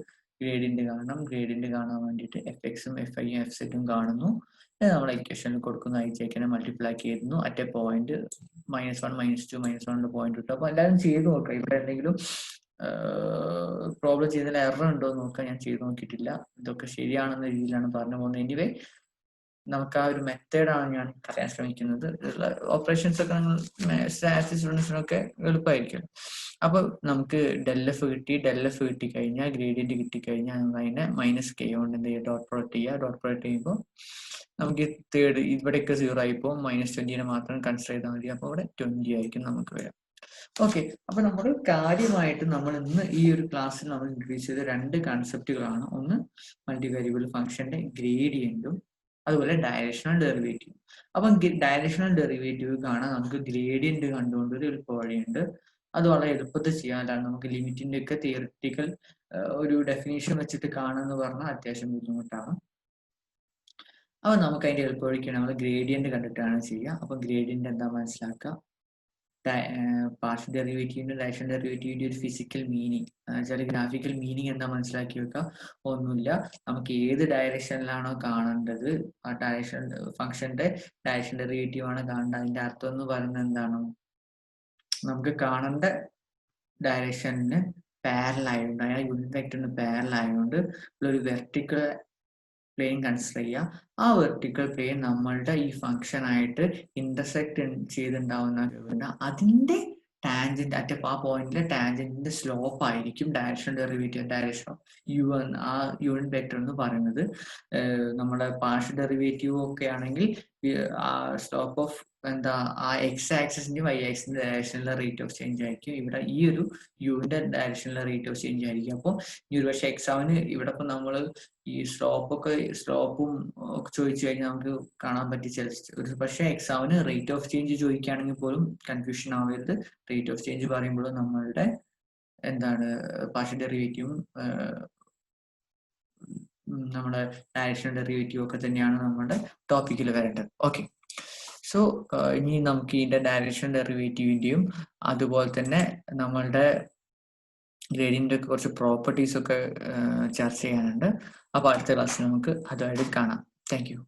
ഗ്രേഡിയന്റ് കാണണം. ഗ്രേഡിയന്റ് കാണാൻ വേണ്ടിയിട്ട് എഫ് എക്സും എഫ് ഐയും എഫ് സെറ്റും കാണുന്നു. നമ്മൾ ഇക്വേഷനിൽ കൊടുക്കുന്ന ഐച്ചേക്കിനെ മൾട്ടിപ്ലൈ ചെയ്യുന്നു. അറ്റ് പോയിന്റ് -1 -2 -1 പോയിന്റ് കിട്ടും. അപ്പൊ എല്ലാവരും ചെയ്ത് നോക്കാം. ഇവിടെ എന്തെങ്കിലും പ്രോബ്ലം ചെയ്തതിൽ എറർ ഉണ്ടോ എന്ന് നോക്കാൻ ഞാൻ ചെയ്ത് നോക്കിയിട്ടില്ല. ഇതൊക്കെ ശരിയാണെന്ന രീതിയിലാണ് പറഞ്ഞു പോകുന്നത്. എനിവേ നമുക്ക് ആ ഒരു മെത്തേഡാണ് ഞാൻ പറയാൻ ശ്രമിക്കുന്നത്. ഓപ്പറേഷൻസ് ഒക്കെ നിങ്ങൾ സ്റ്റുഡൻസിനൊക്കെ എളുപ്പമായിരിക്കും. അപ്പൊ നമുക്ക് ∇f കിട്ടി കഴിഞ്ഞാൽ ഗ്രേഡിയന്റ് കിട്ടിക്കഴിഞ്ഞാൽ നമ്മൾ അതിനെ -k കൊണ്ട് എന്ത് ചെയ്യുക? ഡോട്ട് പ്രോഡക്റ്റ് ചെയ്യുക. ഡോട്ട് പ്രോഡക്റ്റ് ചെയ്യുമ്പോൾ നമുക്ക് തേർഡ് ഇവിടെയൊക്കെ 0 ആയിപ്പോൾ -20 മാത്രം കൺസിഡർ ചെയ്താൽ മതി. അപ്പൊ ഇവിടെ 20 ആയിരിക്കും നമുക്ക് വരാം. ഓക്കെ അപ്പൊ നമ്മൾ കാര്യമായിട്ട് നമ്മൾ ഇന്ന് ഈ ഒരു ക്ലാസ്സിൽ നമ്മൾ ഇൻട്രൊഡ്യൂസ് ചെയ്ത 2 കൺസെപ്റ്റുകളാണ്. ഒന്ന് മൾട്ടി വേരിയബിൾ ഫംഗ്ഷന്റെ ഗ്രേഡിയന്റും അതുപോലെ ഡയറക്ഷണൽ ഡെറിവേറ്റീവ്. അപ്പൊ ഡയറക്ഷണൽ ഡെറിവേറ്റീവ് കാണാൻ നമുക്ക് ഗ്രേഡിയന്റ് കണ്ടുകൊണ്ട് ഒരു വഴിയുണ്ട്. അത് വളരെ എളുപ്പത്തിൽ ചെയ്യാനാണ്. നമുക്ക് ലിമിറ്റിന്റെ ഒക്കെ തിയറിറ്റിക്കൽ ഒരു ഡെഫിനേഷൻ വെച്ചിട്ട് കാണുമെന്ന് പറഞ്ഞാൽ അത്യാവശ്യം ബുദ്ധിമുട്ടാണ്. അപ്പൊ നമുക്ക് അതിന്റെ എളുപ്പവഴിക്ക് നമ്മൾ ഗ്രേഡിയന്റ് കണ്ടിട്ടാണ് ചെയ്യുക. അപ്പൊ ഗ്രേഡിയന്റ് എന്താ മനസ്സിലാക്കുക? പാർഷ്യൽ ഡെറിവേറ്റീവിന്റെ ഡയറക്ഷണൽ ഡെറിവേറ്റീവിന്റെ ഒരു ഫിസിക്കൽ മീനിങ് വെച്ചാൽ ഗ്രാഫിക്കൽ മീനിങ് എന്താ മനസ്സിലാക്കി വെക്കുക. ഒന്നുമില്ല, നമുക്ക് ഏത് ഡയറക്ഷനിലാണോ കാണേണ്ടത് ആ ഡയറക്ഷൻ ഫംഗ്ഷന്റെ ഡയറക്ഷൻ ഡെറിവേറ്റീവ് ആണ് കാണേണ്ടത്. അതിന്റെ അർത്ഥം എന്ന് പറയുന്നത് എന്താണ്? നമുക്ക് കാണേണ്ട ഡയറക്ഷന് പാരലൽ ആയതുകൊണ്ട്, ആ യൂണിറ്റ് വെക്ടറിന് പാരലൽ ആയതുകൊണ്ട് ഒരു വെർട്ടിക്കൽ പ്ലെയിൻ കൺസിഡർ ചെയ്യുക. ആ വെർട്ടിക്കൽ പ്ലെയിൻ നമ്മളുടെ ഈ ഫംഗ്ഷൻ ആയിട്ട് ഇന്റർസെക്ട് ചെയ്തുണ്ടാവുന്ന അതിന്റെ ടാൻജന്റ് അറ്റ് ആ പോയിന്റിലെ ടാൻജന്റിന്റെ സ്ലോപ്പ് ആയിരിക്കും direction derivative direction of u എന്ന് ആ യൂണിറ്റ് വെക്ടർ എന്ന് പറയുന്നത്. നമ്മുടെ പാർഷ്യൽ ഡെറിവേറ്റീവ് ഒക്കെ ആണെങ്കിൽ ആ സ്ലോപ്പ് ഓഫ് എന്താ ആ എക്സ് ആക്സിന്റെയും വൈ ആക്സിന്റെ ഡയറക്ഷനിലെ റേറ്റ് ഓഫ് ചേഞ്ച് ആയിരിക്കും. ഇവിടെ ഈ ഒരു യുവിന്റെ ഡയറക്ഷനിലെ റേറ്റ് ഓഫ് ചേഞ്ച് ആയിരിക്കും. അപ്പോൾ ഈ ഒരു പക്ഷേ എക്സാമിന് ഇവിടെ ഇപ്പം നമ്മൾ ഈ സ്ലോപ്പും ഒക്കെ ചോദിച്ചു കഴിഞ്ഞാൽ നമുക്ക് കാണാൻ പറ്റി ഒരു പക്ഷേ എക്സാമിന് റേറ്റ് ഓഫ് ചേഞ്ച് ചോദിക്കുകയാണെങ്കിൽ പോലും കൺഫ്യൂഷൻ ആവരുത്. റേറ്റ് ഓഫ് ചേഞ്ച് പറയുമ്പോൾ നമ്മളുടെ എന്താണ് പാർഷ്യൽ ഡെറിവേറ്റീവും നമ്മുടെ ഡയറക്ഷണൽ ഡെറിവേറ്റീവ് ഒക്കെ തന്നെയാണ് നമ്മുടെ ടോപ്പിക്കിൽ വരേണ്ടത്. ഓക്കെ, സോ ഇനി നമുക്ക് ഇതിന്റെ ഡയറക്ഷണൽ ഡെറിവേറ്റീവിന്റെയും അതുപോലെ തന്നെ നമ്മളുടെ ഗ്രേഡിയന്റ് ഒക്കെ കുറച്ച് പ്രോപ്പർട്ടീസ് ഒക്കെ ചർച്ച ചെയ്യാനുണ്ട്. അപ്പോൾ അടുത്ത ക്ലാസ്സിൽ നമുക്ക് അതുമായിട്ട് കാണാം. Thank you.